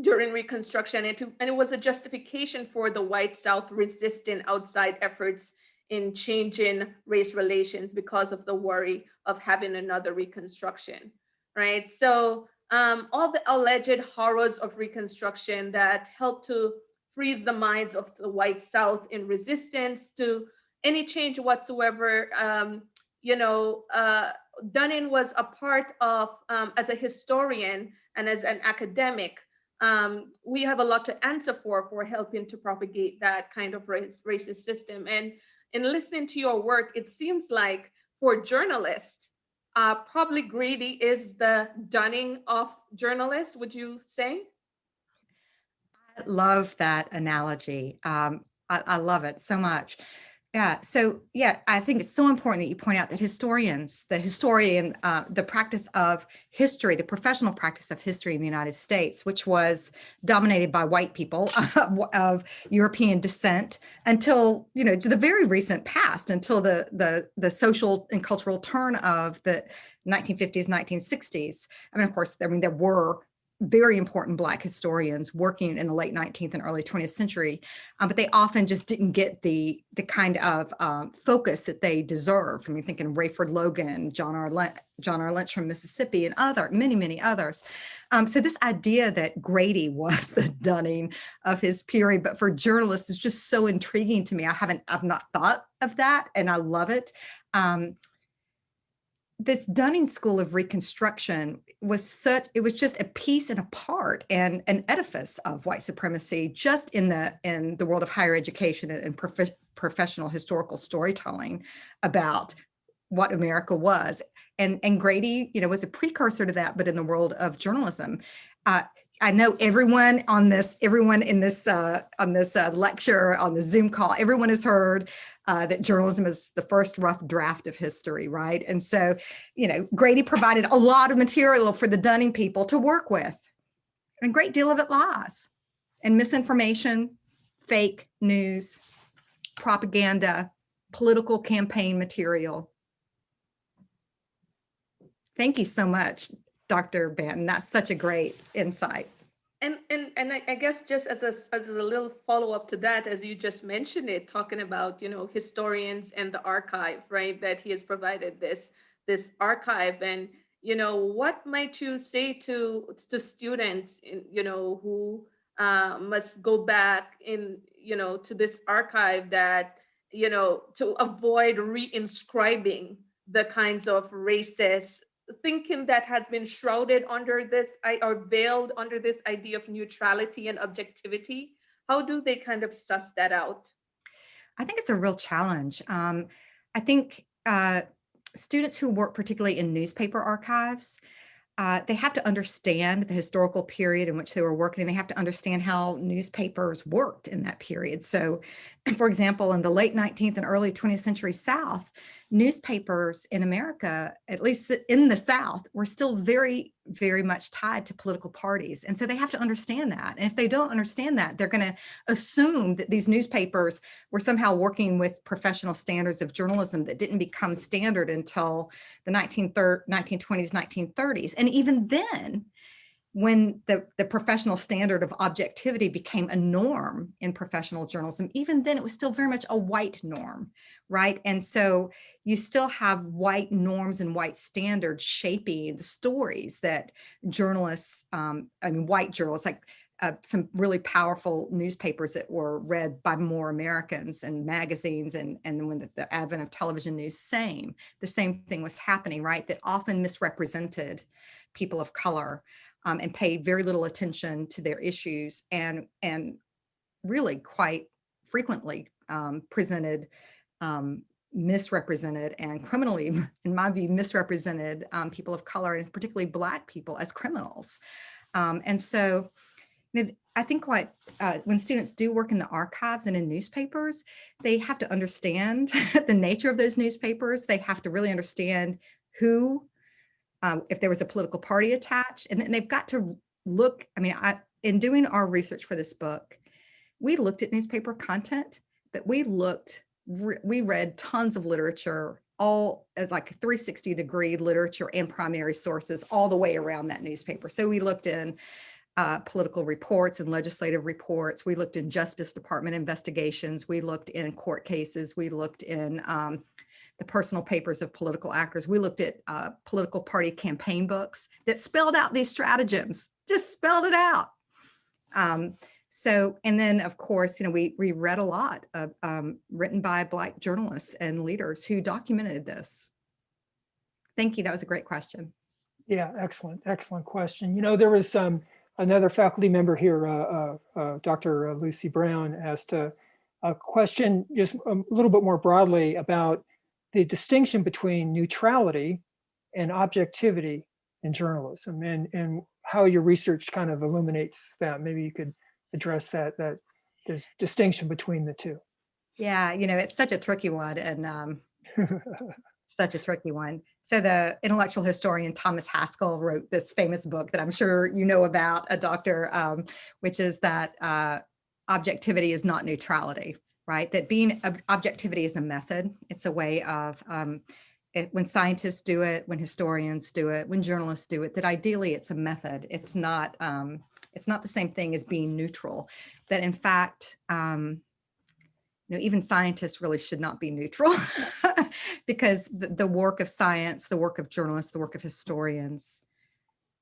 Speaker 2: during Reconstruction, and it was a justification for the white South resisting outside efforts in changing race relations because of the worry of having another Reconstruction, right? So all the alleged horrors of Reconstruction that helped to freeze the minds of the white South in resistance to any change whatsoever, Dunning was a part of, as a historian and as an academic, we have a lot to answer for helping to propagate that kind of racist system. And in listening to your work, it seems like for journalists, probably Grady is the Dunning of journalists, would you say?
Speaker 3: I love that analogy. I love it so much. Yeah. So yeah, I think it's so important that you point out that the practice of history, the professional practice of history in the United States, which was dominated by white people of European descent until, to the very recent past, until the social and cultural turn of the 1950s, 1960s. Of course, there were very important Black historians working in the late 19th and early 20th century, but they often just didn't get the kind of focus that they deserve. Thinking Rayford Logan, John R. Lynch from Mississippi, and many others. So this idea that Grady was the Dunning of his period, but for journalists, is just so intriguing to me. I've not thought of that, and I love it. This Dunning School of Reconstruction was just a piece and a part and an edifice of white supremacy, just in the world of higher education and professional historical storytelling about what America was. And Grady, was a precursor to that, but in the world of journalism. I know everyone in this lecture, on the Zoom call, everyone has heard that journalism is the first rough draft of history, right? And so, Grady provided a lot of material for the Dunning people to work with. And a great deal of it lies in misinformation, fake news, propaganda, political campaign material. Thank you so much, Dr. Banton. That's such a great insight.
Speaker 2: And I guess just as a little follow-up to that, as you just mentioned it, talking about, historians and the archive, right, that he has provided this archive. And, what might you say to students, who must go back to this archive, that, to avoid reinscribing the kinds of racist thinking that has been shrouded under this, or veiled under this idea of neutrality and objectivity? How do they kind of suss that out?
Speaker 3: I think it's a real challenge. I think students who work particularly in newspaper archives, they have to understand the historical period in which they were working, and they have to understand how newspapers worked in that period. So, for example, in the late 19th and early 20th century South, newspapers in America, at least in the South, were still very, very much tied to political parties. And so they have to understand that. And if they don't understand that, they're going to assume that these newspapers were somehow working with professional standards of journalism that didn't become standard until the 1920s, 1930s. And even then, when the professional standard of objectivity became a norm in professional journalism, even then it was still very much a white norm, right? And so you still have white norms and white standards shaping the stories that journalists, white journalists, like some really powerful newspapers that were read by more Americans and magazines, and when the advent of television news, the same thing was happening, right? That often misrepresented people of color. And paid very little attention to their issues, and really quite frequently presented misrepresented and criminally, in my view, misrepresented people of color, and particularly Black people, as criminals. And so I think when students do work in the archives and in newspapers, they have to understand the nature of those newspapers. They have to really understand who, if there was a political party attached, and then they've got to look, in doing our research for this book, we looked at newspaper content, but we read tons of literature, all as like 360-degree literature and primary sources all the way around that newspaper. So we looked in political reports and legislative reports. We looked in Justice Department investigations. We looked in court cases. We looked in the personal papers of political actors. We looked at political party campaign books that spelled out these stratagems, just spelled it out. And then of course, we read a lot of written by Black journalists and leaders who documented this. Thank you, that was a great question.
Speaker 1: Yeah, excellent question. There was another faculty member here, Dr. Lucy Brown, asked a question just a little bit more broadly about the distinction between neutrality and objectivity in journalism, and how your research kind of illuminates that. Maybe you could address that there's distinction between the two.
Speaker 3: Yeah, it's such a tricky one, and such a tricky one. So the intellectual historian Thomas Haskell wrote this famous book that I'm sure you know about, a doctor, which is that objectivity is not neutrality. Right? That being objectivity is a method. It's a way of, when scientists do it, when historians do it, when journalists do it, that ideally it's a method. It's not the same thing as being neutral. That in fact, even scientists really should not be neutral because the work of science, the work of journalists, the work of historians,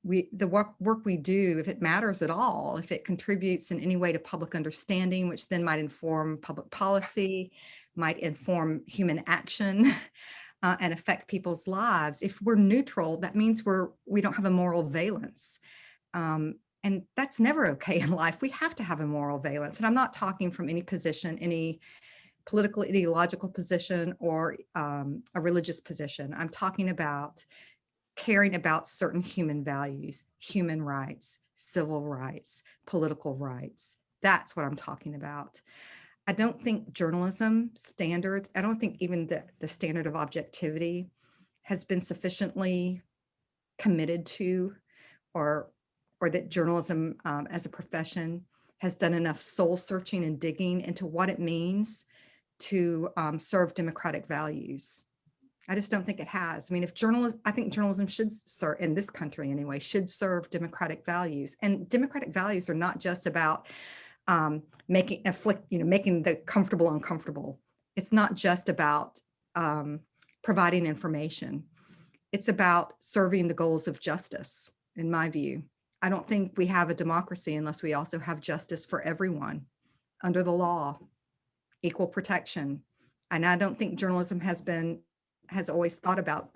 Speaker 3: the work we do, if it matters at all, if it contributes in any way to public understanding, which then might inform public policy, might inform human action, and affect people's lives. If we're neutral, that means we don't have a moral valence. And that's never okay in life. We have to have a moral valence. And I'm not talking from any position, any political ideological position or a religious position. I'm talking about caring about certain human values, human rights, civil rights, political rights. That's what I'm talking about. I don't think journalism standards, I don't think even the standard of objectivity has been sufficiently committed to, or that journalism as a profession has done enough soul searching and digging into what it means to serve democratic values. I just don't think it has. I think journalism should serve, in this country anyway, should serve democratic values. And democratic values are not just about making the comfortable uncomfortable. It's not just about providing information. It's about serving the goals of justice, in my view. I don't think we have a democracy unless we also have justice for everyone under the law, equal protection. And I don't think journalism has always thought about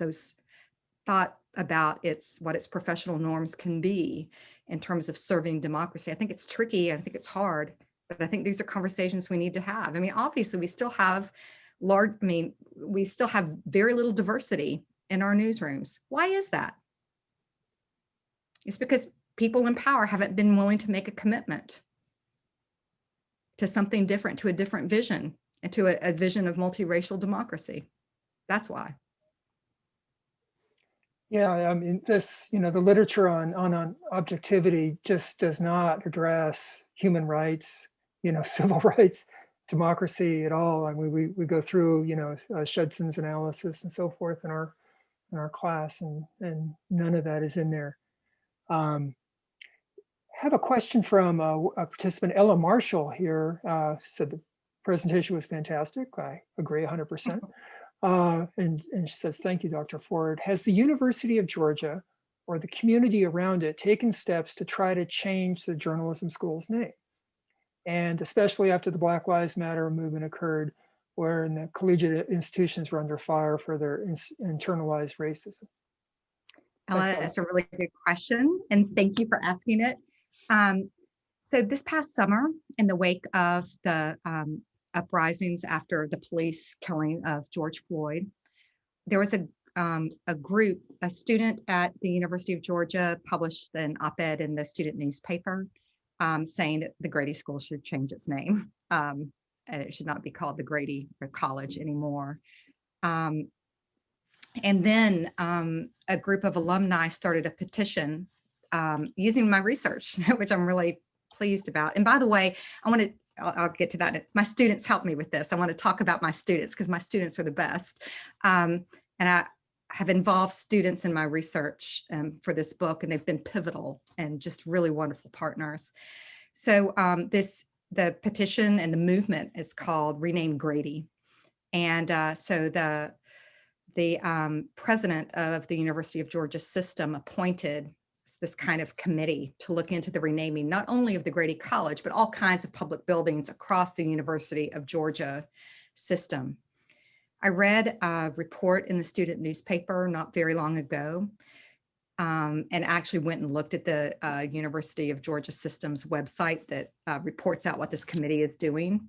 Speaker 3: what its professional norms can be in terms of serving democracy. I think it's tricky. I think it's hard, but I think these are conversations we need to have. Obviously we still have very little diversity in our newsrooms. Why is that? It's because people in power haven't been willing to make a commitment to something different, to a different vision, and to a vision of multiracial democracy. That's why.
Speaker 1: Yeah, I mean, this, the literature on objectivity just does not address human rights, civil rights, democracy at all. I mean, we go through, Shudson's analysis and so forth in our class, and none of that is in there. Have a question from a participant, Ella Marshall here. Said the presentation was fantastic. I agree 100%. And she says, thank you, Dr. Forde. Has the University of Georgia or the community around it taken steps to try to change the journalism school's name? And especially after the Black Lives Matter movement occurred, where the collegiate institutions were under fire for their internalized racism.
Speaker 3: Ella, that's a really good question, and thank you for asking it. So this past summer, in the wake of the uprisings after the police killing of George Floyd, there was a group, a student at the University of Georgia published an op-ed in the student newspaper saying that the Grady School should change its name, and it should not be called the Grady College anymore. And then a group of alumni started a petition using my research, which I'm really pleased about. And by the way, I'll get to that. My students helped me with this. I want to talk about my students because my students are the best. And I have involved students in my research for this book, and they've been pivotal and just really wonderful partners. So the petition and the movement is called Rename Grady. And so the president of the University of Georgia system appointed this kind of committee to look into the renaming, not only of the Grady College, but all kinds of public buildings across the University of Georgia system. I read a report in the student newspaper not very long ago, and actually went and looked at the University of Georgia system's website that reports out what this committee is doing.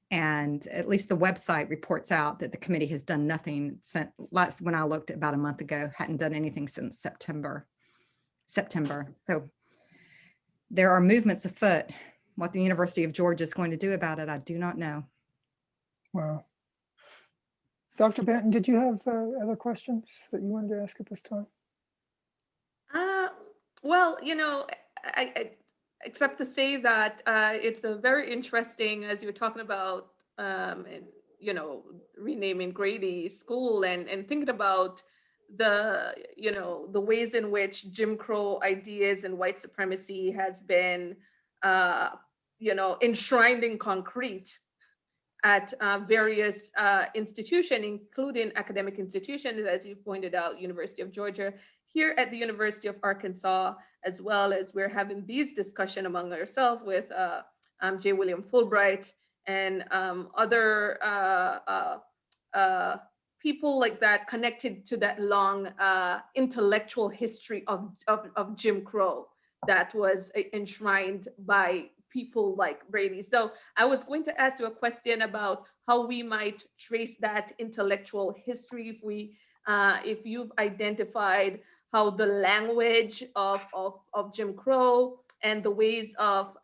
Speaker 3: And at least the website reports out that the committee has done nothing since, when I looked about a month ago, hadn't done anything since September. So there are movements afoot. What the University of Georgia is going to do about it, I do not know.
Speaker 1: Wow. Dr. Benton, did you have other questions that you wanted to ask at this time?
Speaker 2: Well, I except to say that it's a very interesting, as you're talking about, and, renaming Grady School and thinking about the ways in which Jim Crow ideas and white supremacy has been, enshrined in concrete at various institutions, including academic institutions, as you pointed out, University of Georgia, here at the University of Arkansas, as well as we're having these discussions among ourselves with J. William Fulbright and other people like that connected to that long intellectual history of Jim Crow that was enshrined by people like Brady. So I was going to ask you a question about how we might trace that intellectual history if you've identified how the language of Jim Crow and the ways of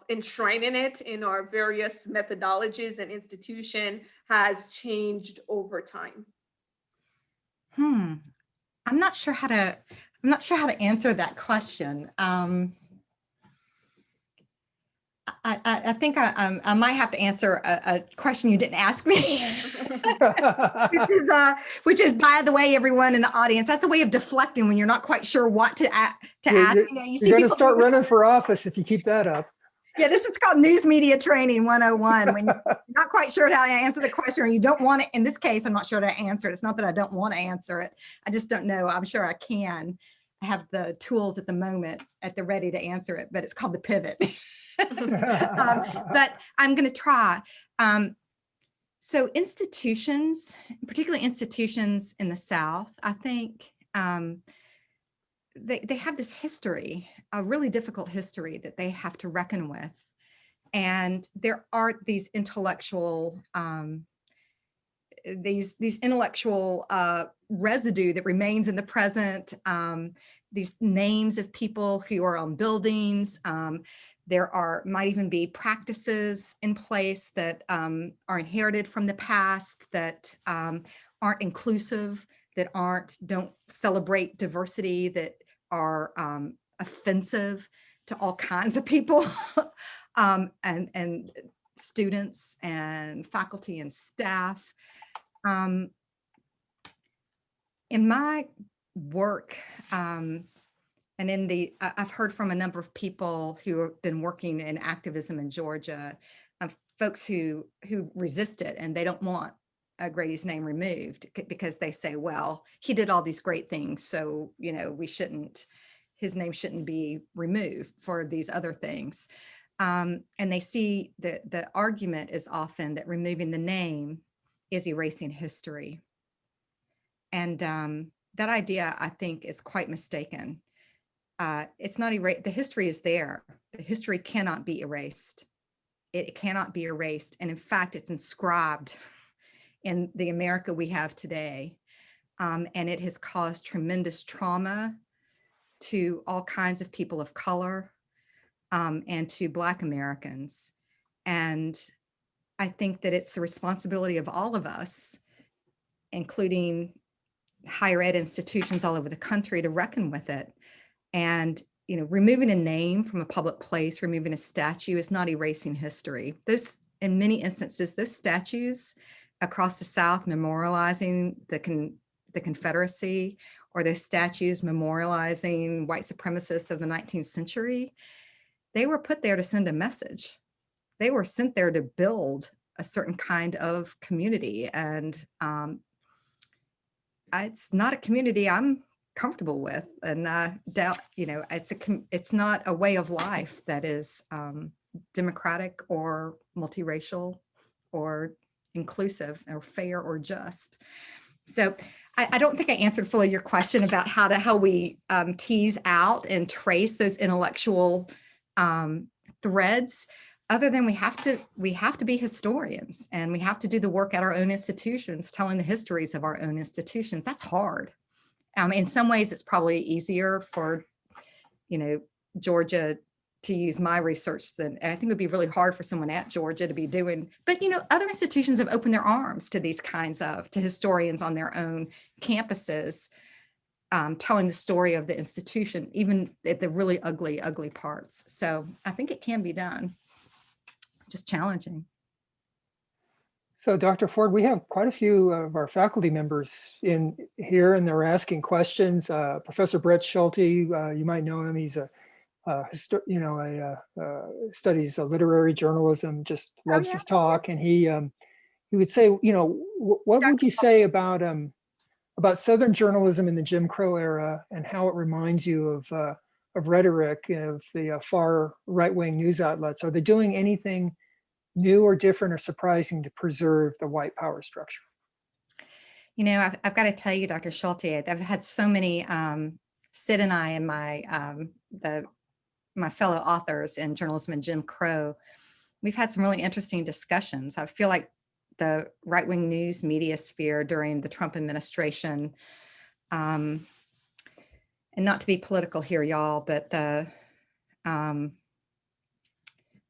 Speaker 2: enshrining it in our various methodologies and institution has changed over time.
Speaker 3: I'm not sure how to answer that question. I think I might have to answer a question you didn't ask me, which is, by the way, everyone in the audience, that's a way of deflecting when you're not quite sure what to ask.
Speaker 1: You're going to start running for office if you keep that up.
Speaker 3: Yeah, this is called News Media Training 101. When you're not quite sure how to answer the question, or you don't want it. In this case, I'm not sure how to answer it. It's not that I don't want to answer it. I just don't know. I'm sure I can. I have the tools at the moment at the ready to answer it, but it's called the pivot. But I'm going to try. So institutions, particularly institutions in the South, I think they have this history, a really difficult history that they have to reckon with. And there are these intellectual residue that remains in the present, these names of people who are on buildings, There might even be practices in place that are inherited from the past that aren't inclusive, that don't celebrate diversity, that are offensive to all kinds of people, and students and faculty and staff. In my work, and I've heard from a number of people who have been working in activism in Georgia, of folks who resist it and they don't want Grady's name removed because they say, well, he did all these great things, so his name shouldn't be removed for these other things. And they see the argument is often that removing the name is erasing history. And that idea, I think, is quite mistaken. It's not the history is there. The history cannot be erased. It cannot be erased. And in fact, it's inscribed in the America we have today. And it has caused tremendous trauma to all kinds of people of color, and to Black Americans. And I think that it's the responsibility of all of us, including higher ed institutions all over the country, to reckon with it. And, removing a name from a public place, removing a statue is not erasing history. In many instances, those statues across the South memorializing the Confederacy, or those statues memorializing white supremacists of the 19th century, they were put there to send a message. They were sent there to build a certain kind of community. And it's not a community I'm comfortable with, and doubt, it's not a way of life that is democratic or multiracial or inclusive or fair or just. So I don't think I answered fully your question about how we tease out and trace those intellectual threads, other than we have to be historians, and we have to do the work at our own institutions, telling the histories of our own institutions. That's hard. In some ways, it's probably easier for, Georgia to use my research than I think it would be really hard for someone at Georgia to be doing. But, other institutions have opened their arms to these to historians on their own campuses, telling the story of the institution, even at the really ugly, ugly parts. So I think it can be done, just challenging.
Speaker 1: So Dr. Forde, we have quite a few of our faculty members in here, and they're asking questions. Professor Brett Schulte, you might know him. He's studies literary journalism, just loves his talk. And he would say, what would you say about Southern journalism in the Jim Crow era, and how it reminds you of rhetoric of the far right-wing news outlets? Are they doing anything new or different or surprising to preserve the white power structure?
Speaker 3: I've got to tell you, Dr. Schulte, I've had so many, Sid and I and my fellow authors in journalism and Jim Crow, we've had some really interesting discussions. I feel like the right-wing news media sphere during the Trump administration, and not to be political here, y'all, but the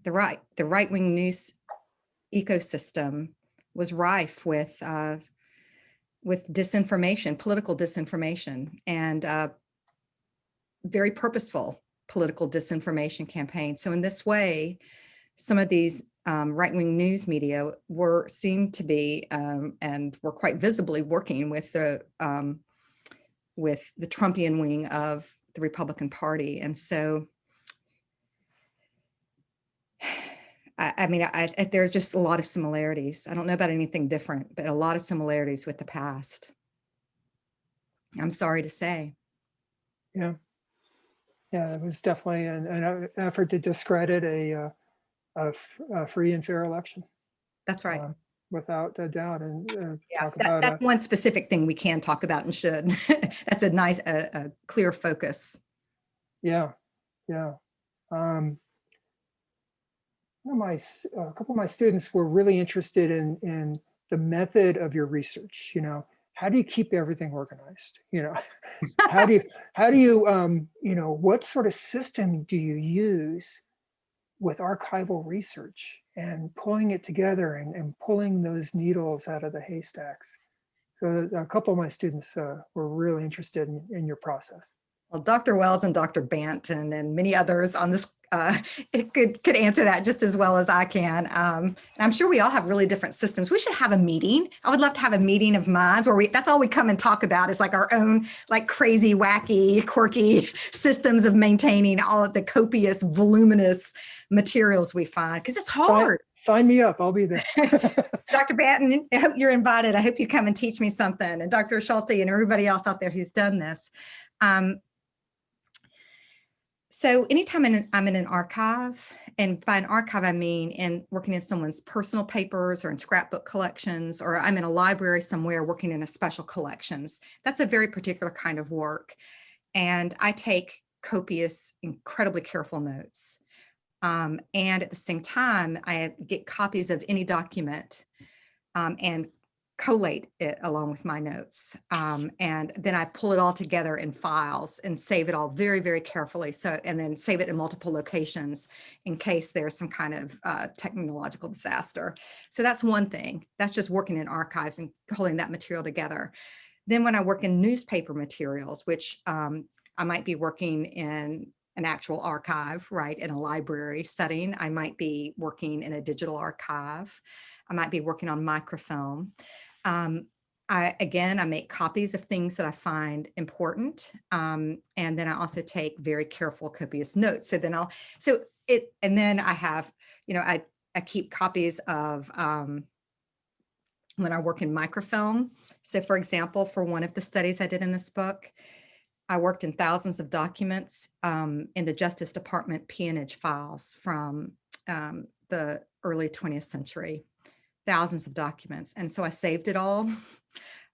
Speaker 3: right-wing news ecosystem was rife with disinformation, political disinformation, and very purposeful political disinformation campaigns. So in this way, some of these right-wing news media seemed to be and were quite visibly working with the Trumpian wing of the Republican Party. And so there are just a lot of similarities. I don't know about anything different, but a lot of similarities with the past, I'm sorry to say.
Speaker 1: Yeah, it was definitely an effort to discredit a free and fair election.
Speaker 3: That's right.
Speaker 1: Without a doubt. And
Speaker 3: that's one specific thing we can talk about and should. That's a nice, a clear focus.
Speaker 1: Yeah. A couple of my students were really interested in the method of your research. How do you keep everything organized? How do you what sort of system do you use with archival research and pulling it together and pulling those needles out of the haystacks. So a couple of my students were really interested in your process.
Speaker 3: Well, Dr. Wells and Dr. Banton and many others on this it could answer that just as well as I can. And I'm sure we all have really different systems. We should have a meeting. I would love to have a meeting of minds where that's all we come and talk about is like our own like crazy, wacky, quirky systems of maintaining all of the copious, voluminous materials we find, because it's hard.
Speaker 1: Sign me up. I'll be there.
Speaker 3: Dr. Banton, I hope you're invited. I hope you come and teach me something. And Dr. Schulte and everybody else out there who's done this. So anytime I'm in an archive, and by an archive, I mean in working in someone's personal papers or in scrapbook collections, or I'm in a library somewhere working in a special collections, that's a very particular kind of work. And I take copious, incredibly careful notes. And at the same time, I get copies of any document and collate it along with my notes. And then I pull it all together in files and save it all very, very carefully. So, and then save it in multiple locations in case there's some kind of technological disaster. So that's one thing. That's just working in archives and holding that material together. Then when I work in newspaper materials, which I might be working in an actual archive, right, in a library setting. I might be working in a digital archive. I might be working on microfilm. I make copies of things that I find important. And then I also take very careful, copious notes. So then and then I have, I keep copies of when I work in microfilm. So for example, for one of the studies I did in this book, I worked in thousands of documents in the Justice Department peonage files from the early 20th century, thousands of documents. And so I saved it all.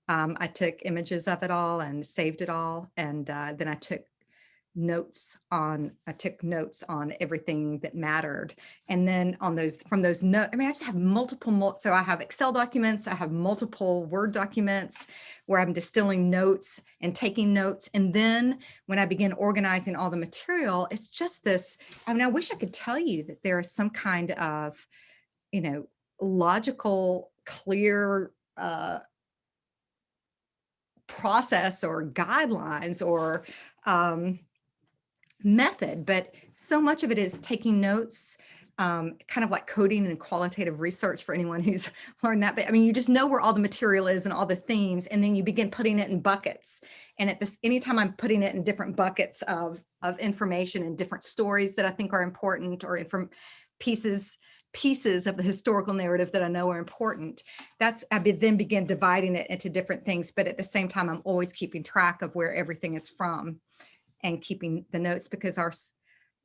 Speaker 3: I took images of it all and saved it all. And then I took notes on everything that mattered. And then from those notes, I just have multiple, so I have Excel documents, I have multiple Word documents where I'm distilling notes and taking notes. And then when I begin organizing all the material, it's just this, I wish I could tell you that there is some kind of, logical, clear, process or guidelines or, method, but so much of it is taking notes, kind of like coding and qualitative research for anyone who's learned that. But you just know where all the material is and all the themes, and then you begin putting it in buckets. And anytime I'm putting it in different buckets of information and different stories that I think are important, or pieces of the historical narrative that I know are important, I then begin dividing it into different things. But at the same time, I'm always keeping track of where everything is from and keeping the notes, because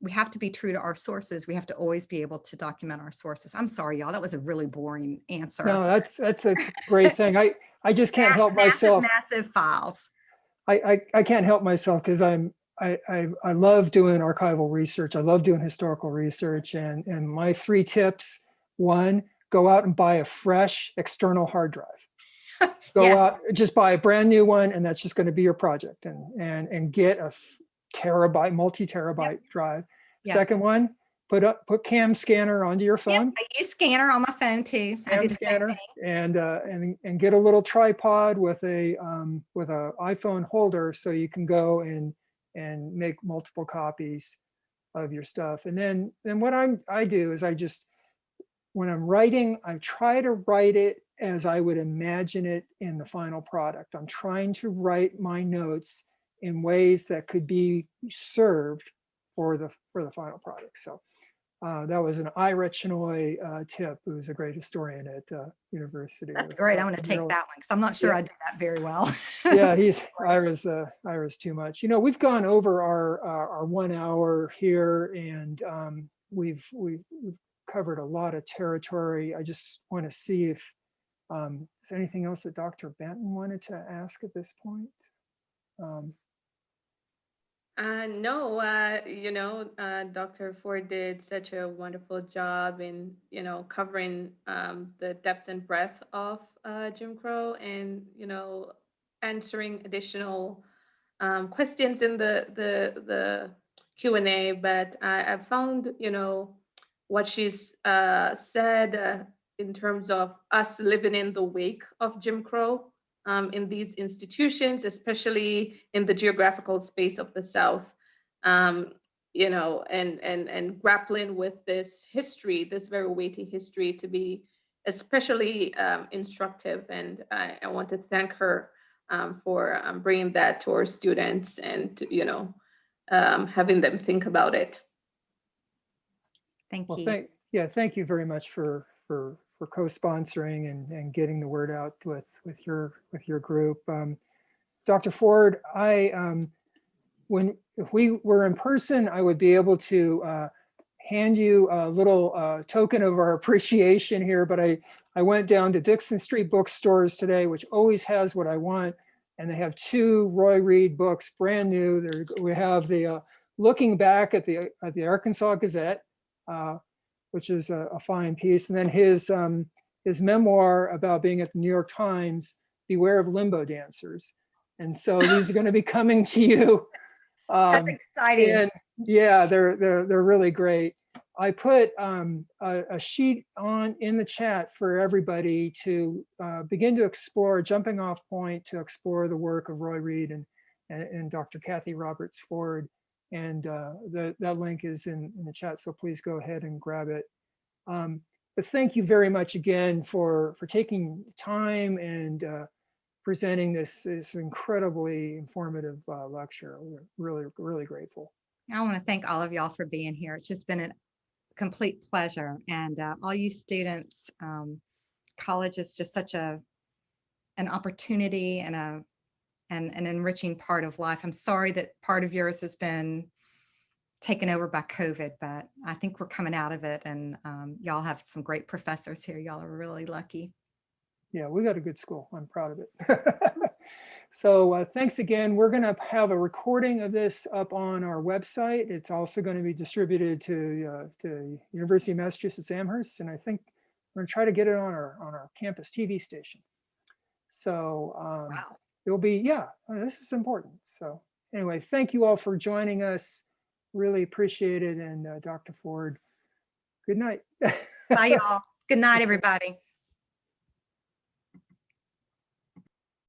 Speaker 3: we have to be true to our sources. We have to always be able to document our sources. I'm sorry, y'all, that was a really boring answer.
Speaker 1: No, that's a great thing. I just can't help myself.
Speaker 3: Massive files.
Speaker 1: I can't help myself because I love doing archival research. I love doing historical research. And my 3 tips: 1, go out and buy a fresh external hard drive. Go out, just buy a brand new one, and that's just going to be your project. And get a multi-terabyte drive. Yes. Second one, put Cam Scanner onto your phone.
Speaker 3: Yep, I use Scanner on my phone too.
Speaker 1: Cam Scanner, and get a little tripod with a iPhone holder, so you can go and make multiple copies of your stuff. And then what I do is when I'm writing, I try to write it as I would imagine it in the final product. I'm trying to write my notes in ways that could be served for the final product. So that was an Ira Chenoy tip, who's a great historian at University.
Speaker 3: That's great. I'm going to take that one because I'm not sure I do that very well.
Speaker 1: Yeah, Ira's too much. We've gone over our 1 hour here, and we've covered a lot of territory. I just want to see if is there anything else that Dr. Benton wanted to ask at this point?
Speaker 2: No, Dr. Forde did such a wonderful job in, covering the depth and breadth of Jim Crow, and, answering additional questions in the Q&A. But I found, what she's said in terms of us living in the wake of Jim Crow in these institutions, especially in the geographical space of the South, you know, and grappling with this history, this very weighty history, to be especially instructive. And I want to thank her for bringing that to our students and, you know, having them think about it.
Speaker 3: Thank
Speaker 1: Well,
Speaker 3: you.
Speaker 1: thank you very much for co-sponsoring and getting the word out with your group. Dr. Forde, if we were in person, I would be able to hand you a little token of our appreciation here, but I went down to Dixon Street bookstores today, which always has what I want, and they have 2 Roy Reed books, brand new. We have the Looking Back at the Arkansas Gazette, which is a fine piece, and then his memoir about being at the New York Times, Beware of Limbo Dancers. And so these are going to be coming to you.
Speaker 3: That's exciting.
Speaker 1: And yeah, they're really great. I put a sheet in the chat for everybody to begin to explore, a jumping off point to explore the work of Roy Reed and Dr. Kathy Roberts Forde. And that link is in the chat, so please go ahead and grab it. But thank you very much again for taking time and presenting this incredibly informative lecture. We're really grateful.
Speaker 3: I want to thank all of y'all for being here. It's just been a complete pleasure. And all you students, college is just such an opportunity and an enriching part of life. I'm sorry that part of yours has been taken over by COVID, but I think we're coming out of it, and y'all have some great professors here. Y'all are really lucky.
Speaker 1: Yeah, we got a good school. I'm proud of it. So thanks again. We're going to have a recording of this up on our website. It's also going to be distributed to University of Massachusetts Amherst, and I think we're going to try to get it on our campus TV station. So
Speaker 3: Wow.
Speaker 1: it'll be, this is important. So anyway, thank you all for joining us. Really appreciate it. And Dr. Forde, good night.
Speaker 3: Bye, y'all. Good night, everybody.